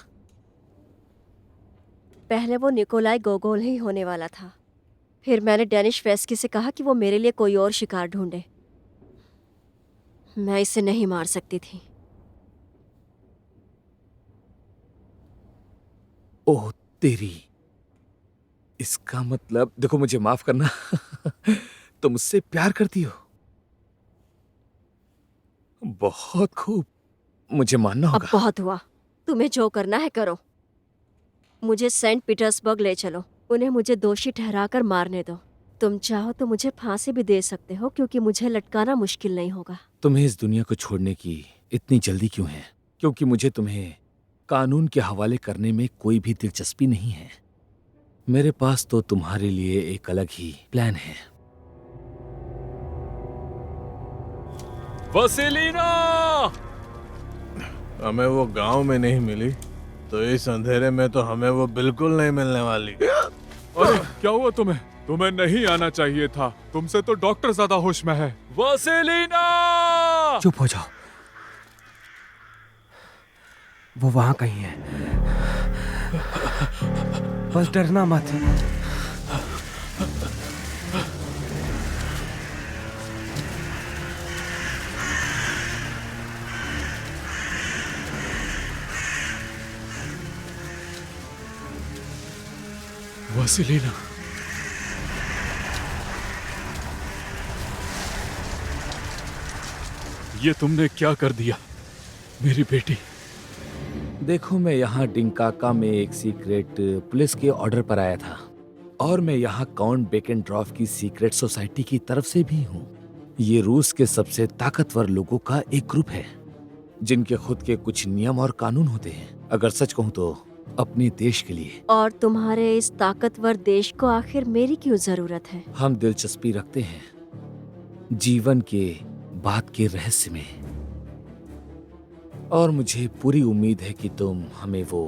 पहले वो निकोलाई गोगोल ही होने वाला था। फिर मैंने डेनिश वेस्की से कहा कि वो मेरे लिए कोई और शिकार ढूंढे। मैं इसे नहीं मार सकती थी। ओह तेरी, इसका मतलब, देखो मुझे माफ करना। तुम मुझसे प्यार करती हो। बहुत खूब, मुझे मानना होगा। अब बहुत हुआ, तुम्हें जो करना है करो। मुझे सेंट पीटर्सबर्ग ले चलो। उन्हें मुझे दोषी ठहराकर मारने दो। तुम चाहो तो मुझे फांसी भी दे सकते हो, क्योंकि मुझे लटकाना मुश्किल नहीं होगा। तुम्हें इस दुनिया को छोड़ने की इतनी जल्दी क्यों है? क्योंकि मुझे तुम्हें कानून के हवाले करने में कोई भी दिलचस्पी नहीं है। मेरे पास तो तुम्हारे लिए एक अलग ही प्लान है। वसीलिना! हमें वो गांव में नहीं मिली तो इस अंधेरे में तो हमें वो बिल्कुल नहीं मिलने वाली। अरे क्या हुआ तुम्हें? तुम्हें नहीं आना चाहिए था। तुमसे तो डॉक्टर ज्यादा होश में है। वसीलिना! चुप हो जाओ, वो वहां कहीं है। बस डरना मत। वसीलिना, ये तुमने क्या कर दिया मेरी बेटी? देखो, मैं यहाँ डिंकाका में एक सीक्रेट पुलिस के ऑर्डर पर आया था, और मैं यहाँ काउंट बेकेनड्रॉफ की सीक्रेट सोसाइटी की तरफ से भी हूँ। ये रूस के सबसे ताकतवर लोगों का एक ग्रुप है, जिनके खुद के कुछ नियम और कानून होते हैं। अगर सच कहूँ तो अपने देश के लिए। और तुम्हारे इस ताकतवर देश को आखिर मेरी क्यों जरूरत है? हम दिलचस्पी रखते हैं जीवन के बाद के रहस्य में, और मुझे पूरी उम्मीद है कि तुम हमें वो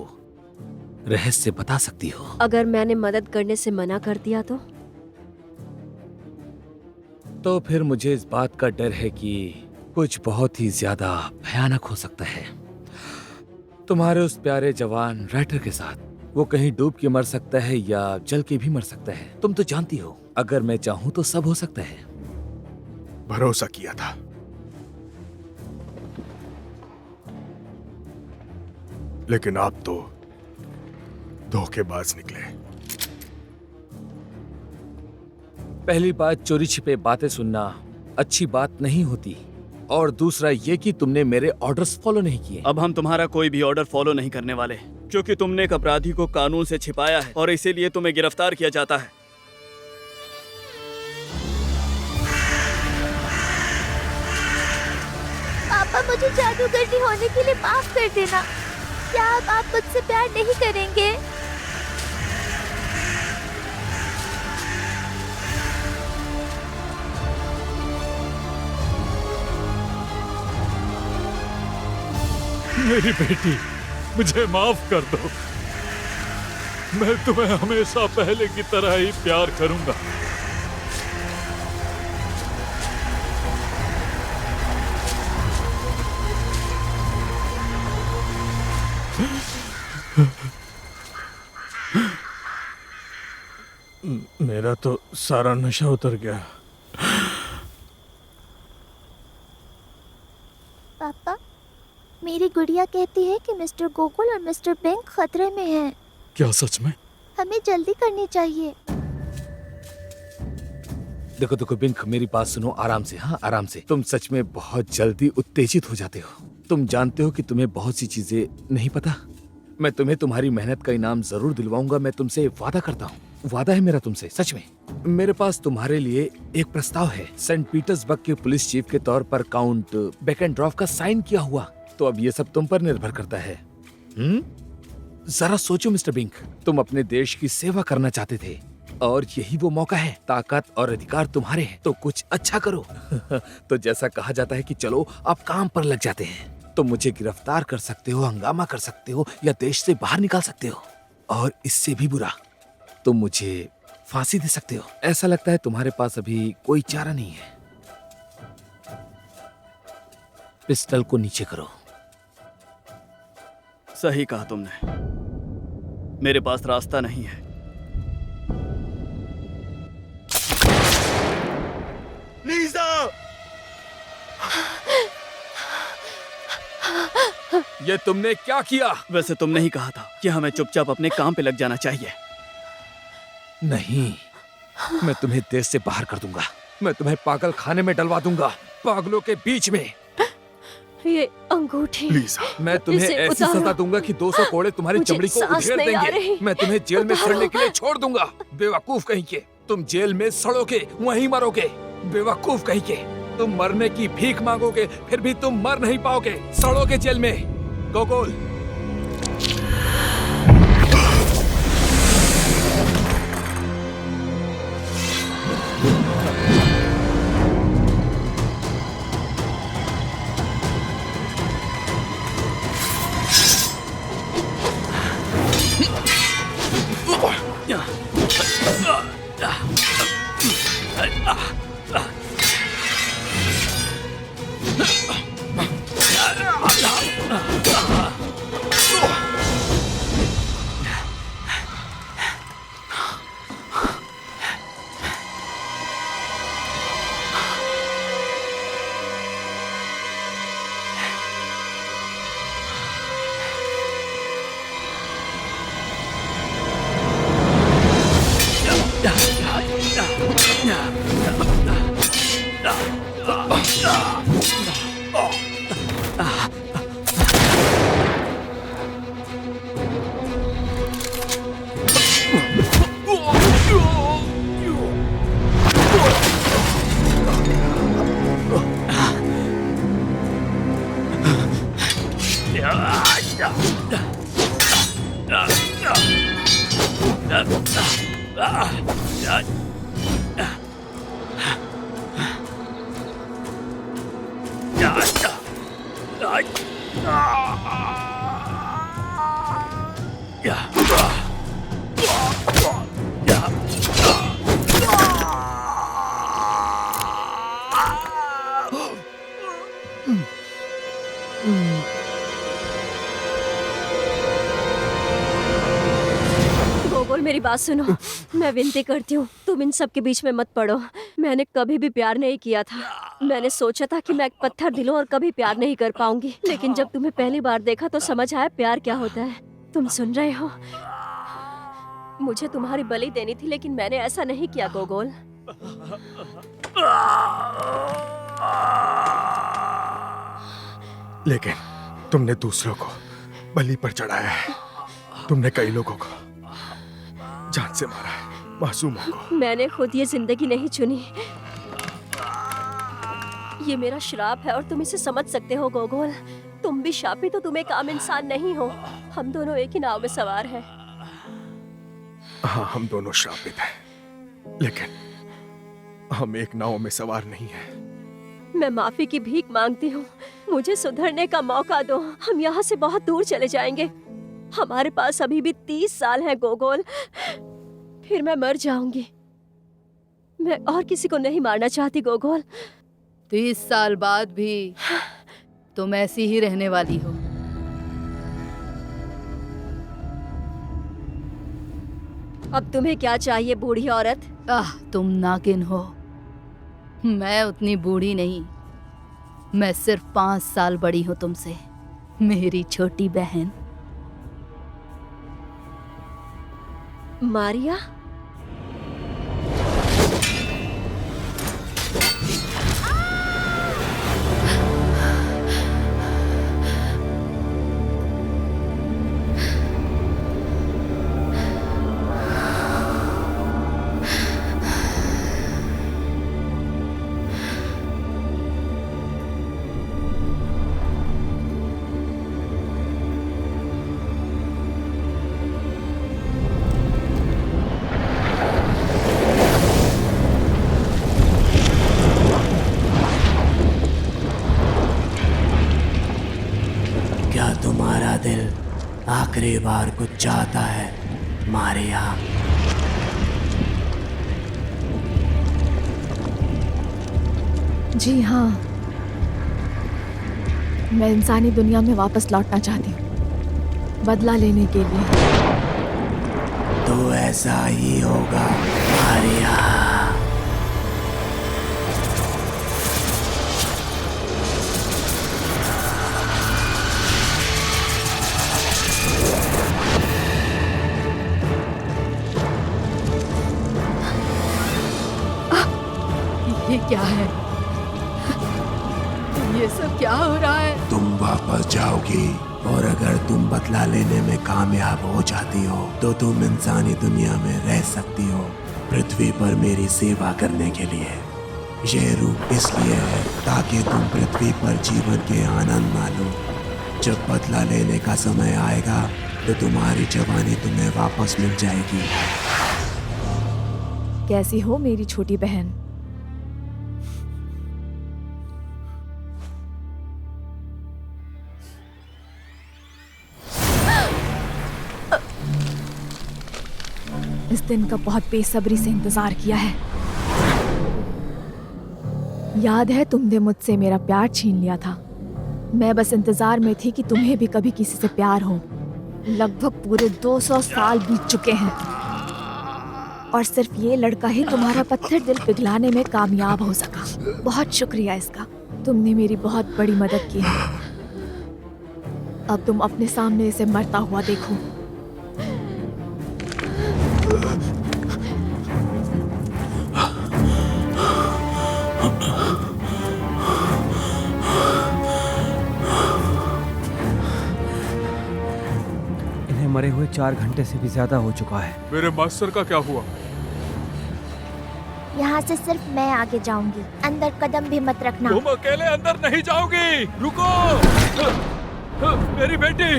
रहस्य बता सकती हो। अगर मैंने मदद करने से मना कर दिया तो? तो फिर मुझे इस बात का डर है कि कुछ बहुत ही ज्यादा भयानक हो सकता है। तुम्हारे उस प्यारे जवान राइटर के साथ वो कहीं डूब के मर सकता है या जल के भी मर सकता है। तुम तो जानती हो, अगर मैं चाहूं तो सब हो सकता है। भरोसा किया था, लेकिन आप तो धोखेबाज निकले। पहली बात, चोरी छिपे बातें सुनना अच्छी बात नहीं होती, और दूसरा ये कि तुमने मेरे ऑर्डर्स फॉलो नहीं किए। अब हम तुम्हारा कोई भी ऑर्डर फॉलो नहीं करने वाले, क्योंकि तुमने एक अपराधी को कानून से छिपाया है और इसीलिए तुम्हें गिरफ्तार किया जाता है। पापा, मुझे जादूगरनी होने के लिए माफ कर देना। क्या अब आप मुझसे प्यार नहीं करेंगे? मेरी बेटी, मुझे माफ कर दो। मैं तुम्हें हमेशा पहले की तरह ही प्यार करूंगा। मेरा तो सारा नशा उतर गया। पापा, मेरी गुड़िया कहती है कि मिस्टर गोकुल और मिस्टर बिंग खतरे में हैं। क्या सच में? हमें जल्दी करनी चाहिए। देखो देखो बिंक, मेरी बात सुनो आराम से। हाँ, आराम से। तुम सच में बहुत जल्दी उत्तेजित हो जाते हो। तुम जानते हो कि तुम्हें बहुत सी चीजें नहीं पता। मैं तुम्हें तुम्हारी मेहनत का इनाम जरूर दिलवाऊंगा। मैं तुमसे वादा करता हूँ, वादा है मेरा तुमसे, सच में। मेरे पास तुम्हारे लिए एक प्रस्ताव है। सेंट पीटर्सबर्ग के पुलिस चीफ के तौर पर काउंट बेकेनड्रॉफ का साइन किया हुआ। तो अब ये सब तुम पर निर्भर करता है। जरा सोचो मिस्टर बिंक, तुम अपने देश की सेवा करना चाहते थे और यही वो मौका है। ताकत और अधिकार तुम्हारे हैं, तो कुछ अच्छा करो। तो जैसा कहा जाता है कि चलो अब काम पर लग जाते हैं। तुम मुझे गिरफ्तार कर सकते हो, हंगामा कर सकते हो, या देश से बाहर निकाल सकते हो, और इससे भी बुरा तुम मुझे फांसी दे सकते हो। ऐसा लगता है तुम्हारे पास अभी कोई चारा नहीं है। पिस्टल को नीचे करो। सही कहा तुमने, मेरे पास रास्ता नहीं है। लीज़ा! ये तुमने क्या किया? वैसे तुमने ही कहा था कि हमें चुपचाप अपने काम पे लग जाना चाहिए। नहीं, मैं तुम्हें देश से बाहर कर दूंगा। मैं तुम्हें पागल खाने में डलवा दूंगा, पागलों के बीच में। ये अंगूठी, मैं तुम्हें इसे ऐसी उतारो। सजा दूंगा कि 200 कोड़े तुम्हारी मुझे चमड़ी को सांस उधेड़ नहीं आ देंगे। रही। मैं तुम्हें जेल में उतारो। सड़ने के लिए छोड़ दूंगा। बेवकूफ कहीं के, तुम जेल में सड़ोगे, वहीं मरोगे। बेवकूफ कहीं के, तुम मरने की भीख मांगोगे, फिर भी तुम मर नहीं पाओगे, सड़ोगे जेल में। गोकुल, गोगोल मेरी बात सुनो, मैं विनती करती हूँ तुम इन सब के बीच में मत पड़ो। मैंने कभी भी प्यार नहीं किया था। मैंने सोचा था कि मैं एक पत्थर दिल हूं और कभी प्यार नहीं कर पाऊंगी, लेकिन जब तुम्हें पहली बार देखा तो समझ आया प्यार क्या होता है। तुम सुन रहे हो? मुझे तुम्हारी बलि देनी थी, लेकिन मैंने ऐसा नहीं किया गोगोल। लेकिन तुमने दूसरों को बलि पर चढ़ाया है। तुमने कई लोगों को जान से मारा है, मासूमों को। मैंने खुद ये जिंदगी नहीं चुनी, ये मेरा श्राप है और तुम इसे समझ सकते हो गोगोल। तुम भी शापित हो, तुम एक आम इंसान नहीं हो। हम दोनों एक ही नाव में सवार हैं। हाँ, हम दोनों श्रापित हैं, लेकिन हम एक नाव में सवार नहीं हैं। मैं माफी की भीख मांगती हूँ, मुझे सुधरने का मौका दो। हम यहाँ से बहुत दूर चले जाएंगे। हमारे पास अभी भी 30 साल हैं गोगोल, फिर मैं मर जाऊंगी। मैं और किसी को नहीं मारना चाहती गोगोल। 30 साल बाद भी तुम ऐसी ही रहने वाली हो। अब तुम्हें क्या चाहिए बूढ़ी औरत? तुम नागिन हो। मैं उतनी बूढ़ी नहीं, मैं सिर्फ 5 साल बड़ी हूँ तुमसे, मेरी छोटी बहन मारिया। तुम्हारा दिल आखिरी बार कुछ चाहता है मारिया? जी हाँ, मैं इंसानी दुनिया में वापस लौटना चाहती हूँ, बदला लेने के लिए। तो ऐसा ही होगा मारिया। ये क्या है? ये सब क्या हो रहा है? तुम वापस जाओगी और अगर तुम बदला लेने में कामयाब हो जाती हो तो तुम इंसानी दुनिया में रह सकती हो, पृथ्वी पर मेरी सेवा करने के लिए। ये रूप इसलिए है ताकि तुम पृथ्वी पर जीवन के आनंद मानो। जब बदला लेने का समय आएगा तो तुम्हारी जवानी तुम्हें वापस मिल जाएगी। कैसी हो मेरी छोटी बहन? इस दिन का बहुत बेसब्री से इंतजार किया है। याद है तुमने मुझसे मेरा प्यार छीन लिया था। मैं बस इंतजार में थी कि तुम्हें भी कभी किसी से प्यार हो। लगभग पूरे 200 साल बीत चुके हैं और सिर्फ ये लड़का ही तुम्हारा पत्थर दिल पिघलाने में कामयाब हो सका। बहुत शुक्रिया इसका, तुमने मेरी बहुत बड़ी मदद की है। अब तुम अपने सामने इसे मरता हुआ देखो। इन्हें मरे हुए 4 घंटे से भी ज्यादा हो चुका है। मेरे मास्टर का क्या हुआ? यहाँ से सिर्फ मैं आगे जाऊंगी, अंदर कदम भी मत रखना। तुम अकेले अंदर नहीं जाओगी। रुको, मेरी बेटी।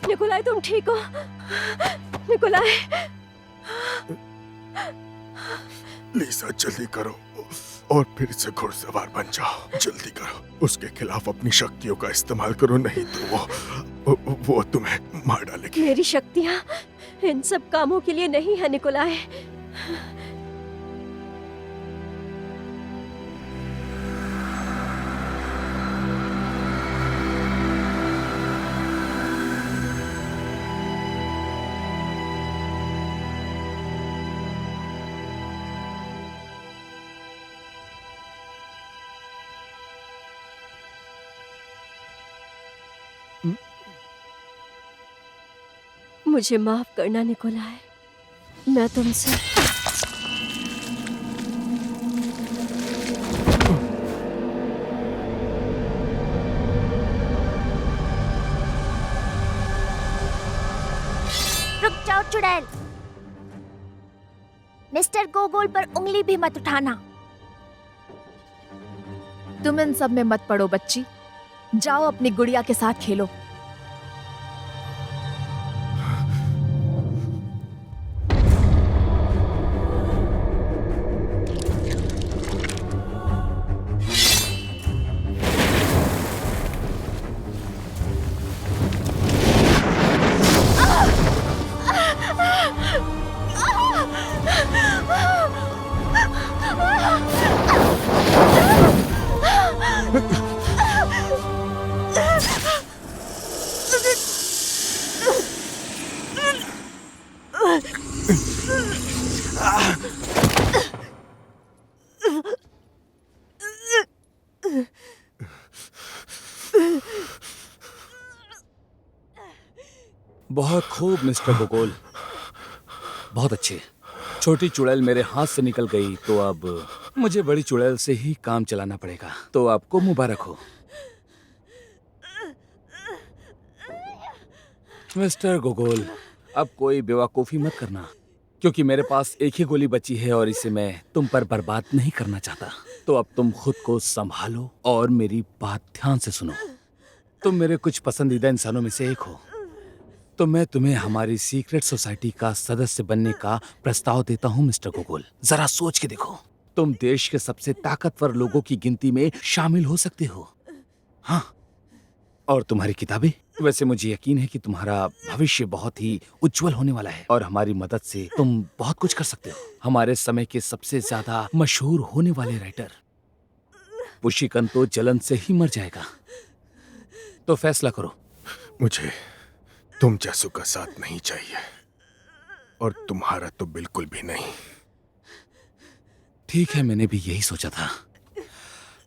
निकोलाई, तुम ठीक हो? निकोलाई, लीसा जल्दी करो और फिर से घुड़सवार बन जाओ। जल्दी करो, उसके खिलाफ अपनी शक्तियों का इस्तेमाल करो, नहीं तो वो तुम्हें मार डालेगी। मेरी शक्तियाँ इन सब कामों के लिए नहीं है निकोलाई। मुझे माफ करना निकोलाई, मैं तुमसे रुक जाओ चुड़ैल, मिस्टर गोगोल पर उंगली भी मत उठाना। तुम इन सब में मत पड़ो बच्ची, जाओ अपनी गुड़िया के साथ खेलो। बहुत खूब मिस्टर गोगोल, बहुत अच्छे। छोटी चुड़ैल मेरे हाथ से निकल गई तो अब मुझे बड़ी चुड़ैल से ही काम चलाना पड़ेगा। तो आपको मुबारक हो मिस्टर गोगोल। अब कोई बेवकूफ़ी मत करना, क्योंकि मेरे पास एक ही गोली बची है और इसे मैं तुम पर बर्बाद नहीं करना चाहता। तो अब तुम खुद को संभालो और मेरी बात ध्यान से सुनो। तुम मेरे कुछ पसंदीदा इंसानों में से एक हो, तो मैं तुम्हें हमारी सीक्रेट सोसाइटी का सदस्य बनने का प्रस्ताव देता हूँ मिस्टर गोगोल। जरा सोच के देखो, तुम देश के सबसे ताकतवर लोगों की गिनती में शामिल हो सकते हो। हाँ, और तुम्हारी किताबें, वैसे मुझे यकीन है कि तुम्हारा भविष्य बहुत ही उज्जवल होने वाला है और हमारी मदद से तुम बहुत कुछ कर सकते हो। हमारे समय के सबसे ज्यादा मशहूर होने वाले राइटर पुशिकन तो जलन से ही मर जाएगा। तो फैसला करो। मुझे तुम जैसों का साथ नहीं चाहिए, और तुम्हारा तो बिल्कुल भी नहीं। ठीक है, मैंने भी यही सोचा था।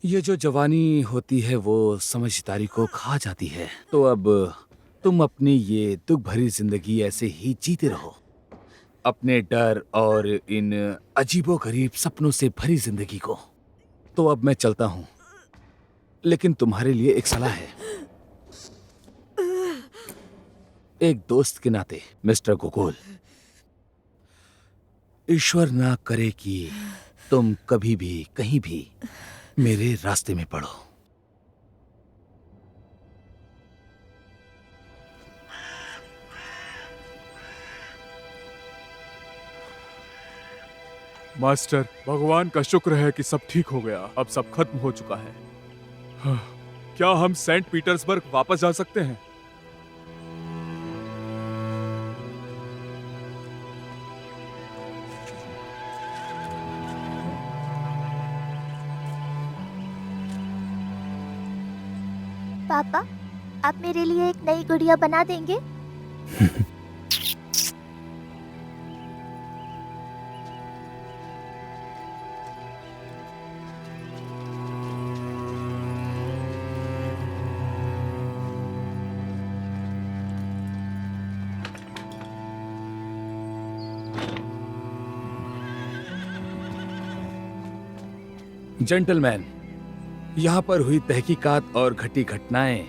ये जो जवानी होती है वो समझदारी को खा जाती है। तो अब तुम अपनी ये दुख भरी जिंदगी ऐसे ही जीते रहो, अपने डर और इन अजीबोगरीब सपनों से भरी जिंदगी को। तो अब मैं चलता हूँ, लेकिन तुम्हारे लिए एक सलाह है। एक दोस्त के नाते मिस्टर गोगोल, ईश्वर ना करे कि तुम कभी भी कहीं भी मेरे रास्ते में पड़ो। मास्टर, भगवान का शुक्र है कि सब ठीक हो गया। अब सब खत्म हो चुका है। हाँ, क्या हम सेंट पीटर्सबर्ग वापस जा सकते हैं? पापा, आप आप मेरे लिए एक नई गुड़िया बना देंगे? जेंटलमैन, यहाँ पर हुई तहकीकात और घटी घटनाएं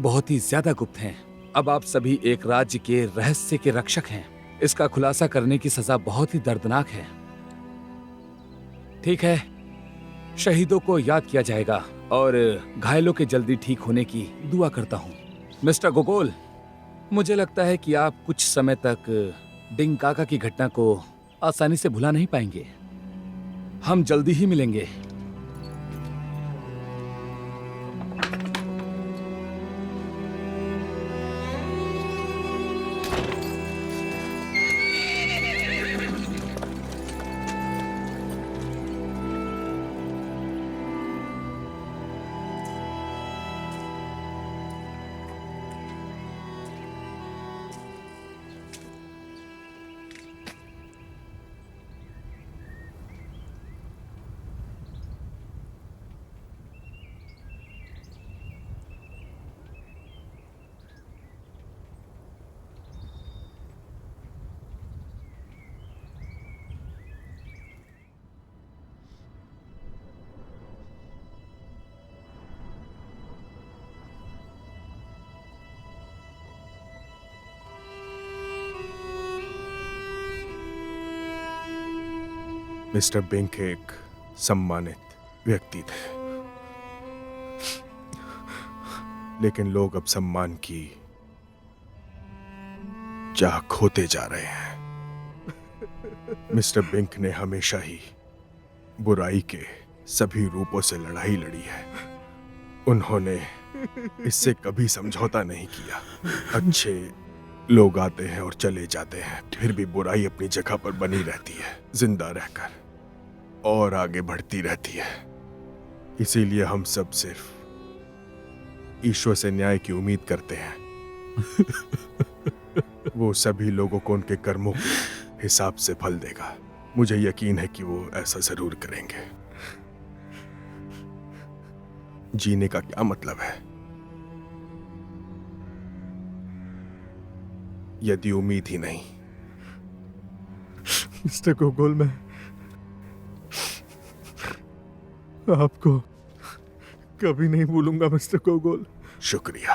बहुत ही ज्यादा गुप्त हैं। अब आप सभी एक राज्य के रहस्य के रक्षक हैं। इसका खुलासा करने की सजा बहुत ही दर्दनाक है। ठीक है, शहीदों को याद किया जाएगा और घायलों के जल्दी ठीक होने की दुआ करता हूँ। मिस्टर गोगोल, मुझे लगता है कि आप कुछ समय तक डिंग काका की घटना को आसानी से भुला नहीं पाएंगे। हम जल्दी ही मिलेंगे। मिस्टर बिंक एक सम्मानित व्यक्ति थे, लेकिन लोग अब सम्मान की चाह खोते जा रहे हैं। मिस्टर बिंक ने हमेशा ही बुराई के सभी रूपों से लड़ाई लड़ी है। उन्होंने इससे कभी समझौता नहीं किया। अच्छे लोग आते हैं और चले जाते हैं, फिर भी बुराई अपनी जगह पर बनी रहती है, जिंदा रहकर और आगे बढ़ती रहती है। इसीलिए हम सब सिर्फ ईश्वर से न्याय की उम्मीद करते हैं। वो सभी लोगों को उनके कर्मों के हिसाब से फल देगा। मुझे यकीन है कि वो ऐसा जरूर करेंगे। जीने का क्या मतलब है यदि उम्मीद ही नहीं? मिस्टर गोगोल, मैं आपको कभी नहीं भूलूंगा मिस्टर गोगोल। शुक्रिया।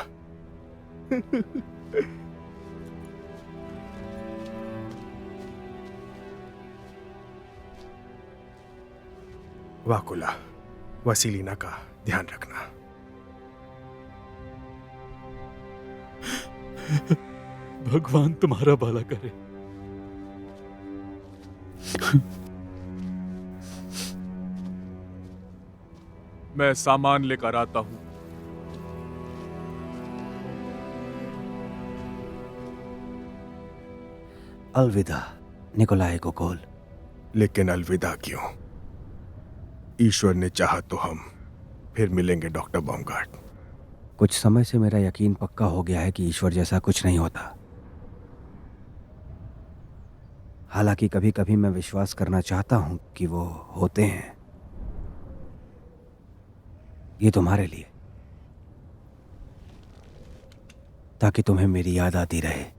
वाकुला, वसीलिना का ध्यान रखना। भगवान तुम्हारा भला करे। मैं सामान लेकर आता हूं। अलविदा निकोलाई गोगोल। लेकिन अलविदा क्यों? ईश्वर ने चाहा तो हम फिर मिलेंगे डॉक्टर बॉमगार्ड। कुछ समय से मेरा यकीन पक्का हो गया है कि ईश्वर जैसा कुछ नहीं होता। हालांकि कभी कभी मैं विश्वास करना चाहता हूं कि वो होते हैं। ये तुम्हारे लिए, ताकि तुम्हें मेरी याद आती रहे।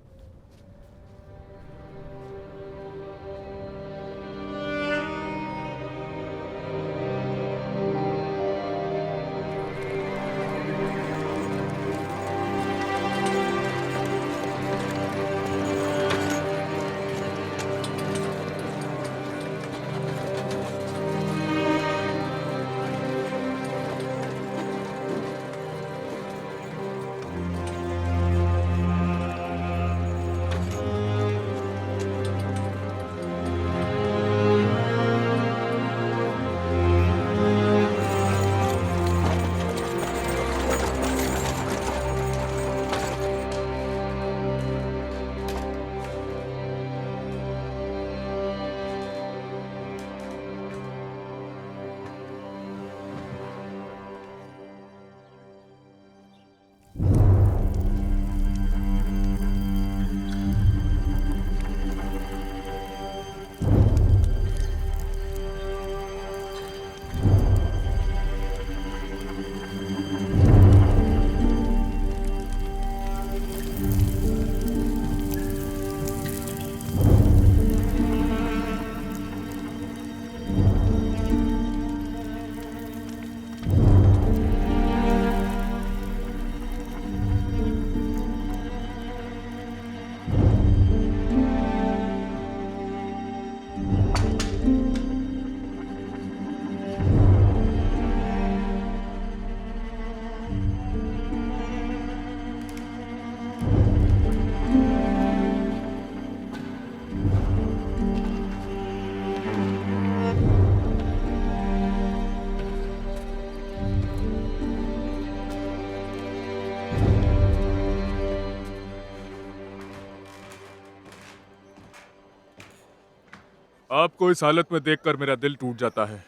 आपको इस हालत में देखकर मेरा दिल टूट जाता है।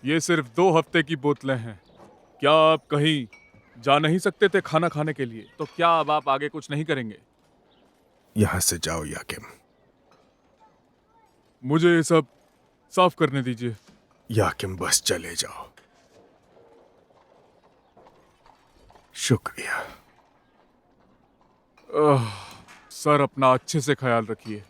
ये सिर्फ 2 हफ्ते की बोतलें हैं। क्या आप कहीं जा नहीं सकते थे खाना खाने के लिए? तो क्या अब आप आगे कुछ नहीं करेंगे? यहां से जाओ याकिम। मुझे ये सब साफ करने दीजिए। याकिम बस चले जाओ। शुक्रिया। सर, अपना अच्छे से ख्याल रखिए।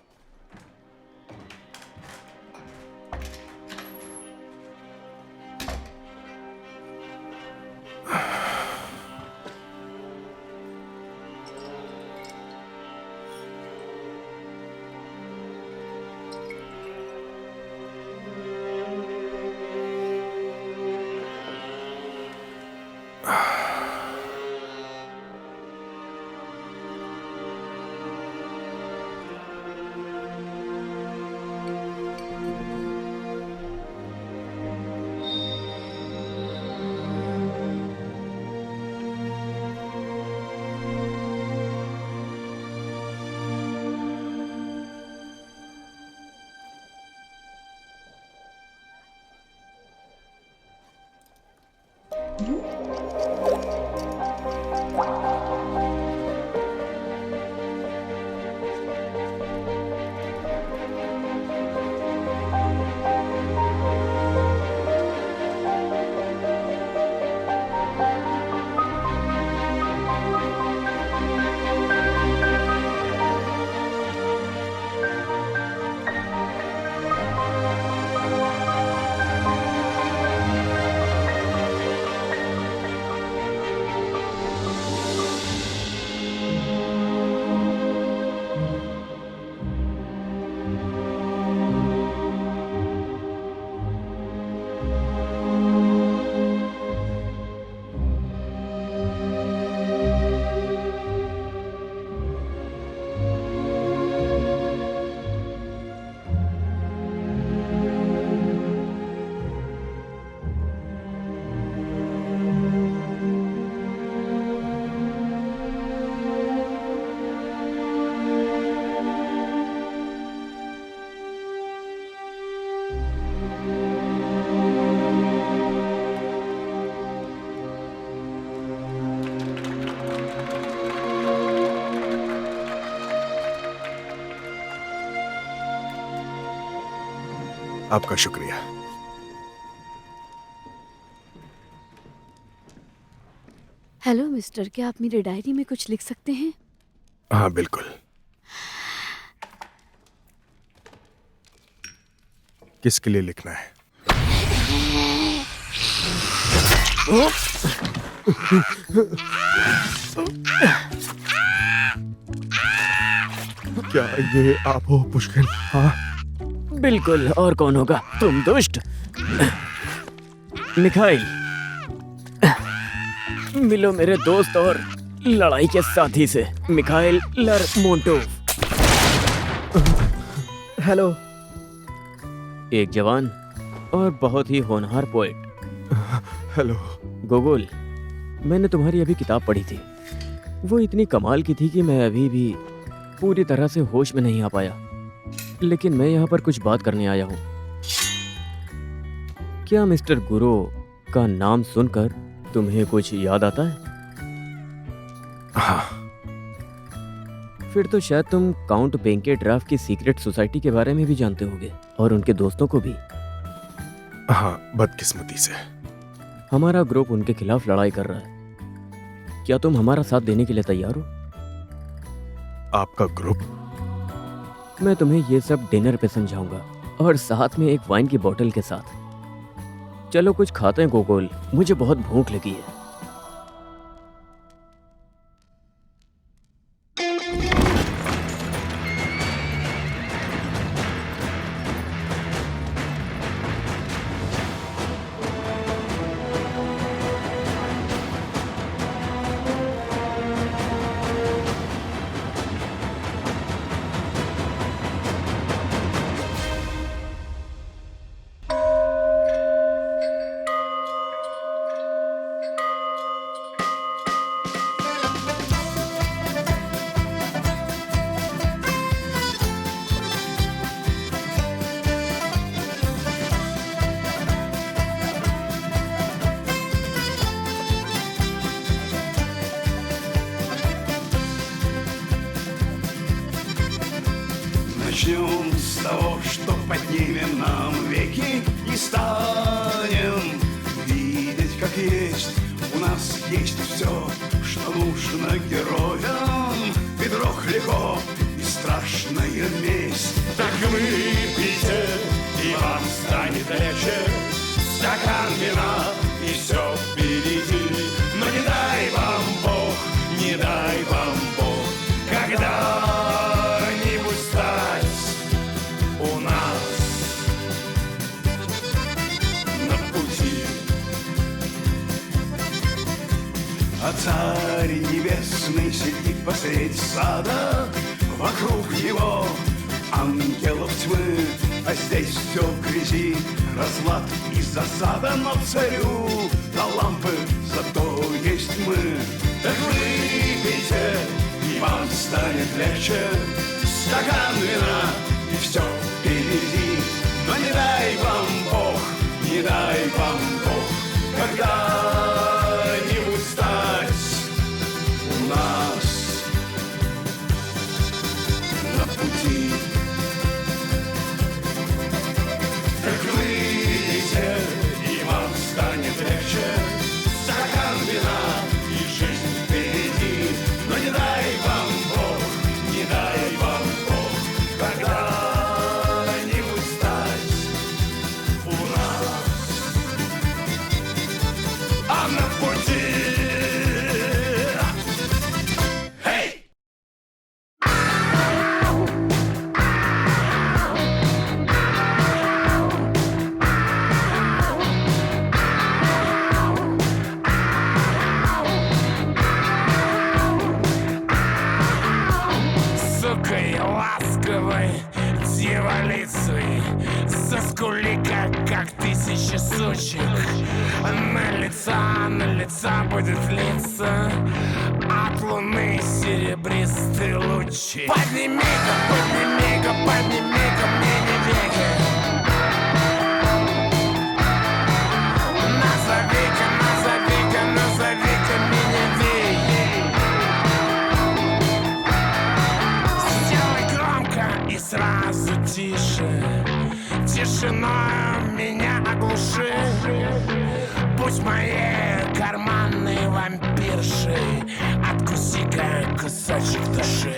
आपका शुक्रिया। हेलो मिस्टर, क्या आप मेरी डायरी में कुछ लिख सकते हैं? हाँ बिल्कुल। किसके लिए लिखना है? क्या ये आप हो पुष्किन? हाँ बिल्कुल, और कौन होगा? तुम दुष्ट मिखाइल। मिलो मेरे दोस्त और लड़ाई के साथी से, मिखाइल लरमोंटोव। हेलो। एक जवान और बहुत ही होनहार पोएट। हेलो गोगोल, मैंने तुम्हारी अभी किताब पढ़ी थी। वो इतनी कमाल की थी कि मैं अभी भी पूरी तरह से होश में नहीं आ पाया। लेकिन मैं यहाँ पर कुछ बात करने आया हूँ। क्या मिस्टर गुरो का नाम सुनकर तुम्हें कुछ याद आता है? हाँ। फिर तो शायद तुम काउंट बेंकेड्राफ की सीक्रेट सोसाइटी के बारे में भी जानते होगे, और उनके दोस्तों को भी। हाँ, बदकिस्मती से। हमारा ग्रुप उनके खिलाफ लड़ाई कर रहा है। क्या तुम हमारा साथ देने के लिए तैयार हो? आपका ग्रुप? मैं तुम्हें ये सब डिनर पे समझाऊंगा, और साथ में एक वाइन की बोतल के साथ। चलो कुछ खाते हैं गोगोल, मुझे बहुत भूख लगी है। начнем с того, что поднимем нам веки и станем видеть, как есть. У нас есть все, что нужно героям. Ведро хлебов и страшная месть. Так выпейте, и вам станет легче. Стакан вина, и все впереди. Но не дай вам Бог, не дай вам Бог когда-нибудь стать у нас на пути. А царь небесный сидит посредь сада, вокруг него ангелов тьмы, а здесь все в грязи, разлад и засада. Но царю до лампы зато есть мы. Так выпейте, и вам станет легче. Стакан вина, и все впереди. Но не дай вам Бог, не дай вам Бог когда-нибудь стать у нас на пути. Так выпейте, и вам станет легче. Стакан вина, и жизнь впереди. Но не дай вам Бог, не дай вам Бог когда-нибудь стать у нас на пути. Эй! Сукой ласковой дьяволицей, заскули, как тысячи сучек. На лица будет литься от луны серебристые лучи. Подними-ка, подними-ка, подними-ка мне не веки. Назови-ка, назови-ка, назови-ка меня веки. Сделай громко и сразу тише. Тишиной меня оглуши. Будь моей карманной вампиршей, откуси-ка кусочек души.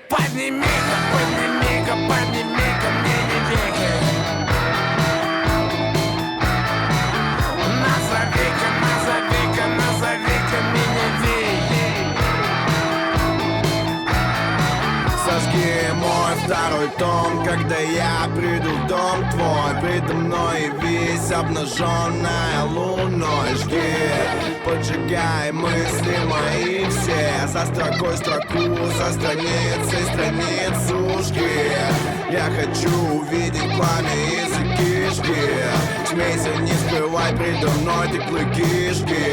Подними-ка, подними-ка, подними-ка мне не веки. Назови-ка, назови-ка, назови-ка меня веки. Сожги мой второй том, когда я приду в дом твой. Предо мной весь обнаженная луной. Жги, поджигай мысли мои все. За строкой строку, за страницей страницу жги. Я хочу увидеть пламя из кишки. Смейся, не скрывай предо мной ты клыки жги.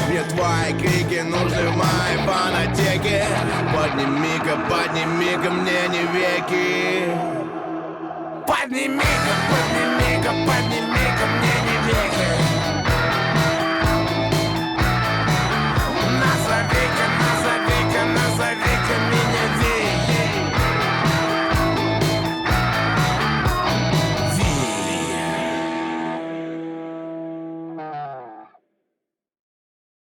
Мне твои крики нужны в моей фонотеке. Подними-ка, подними-ка мне не веки. Подними-ка, подними-ка, подними-ка мне не веки.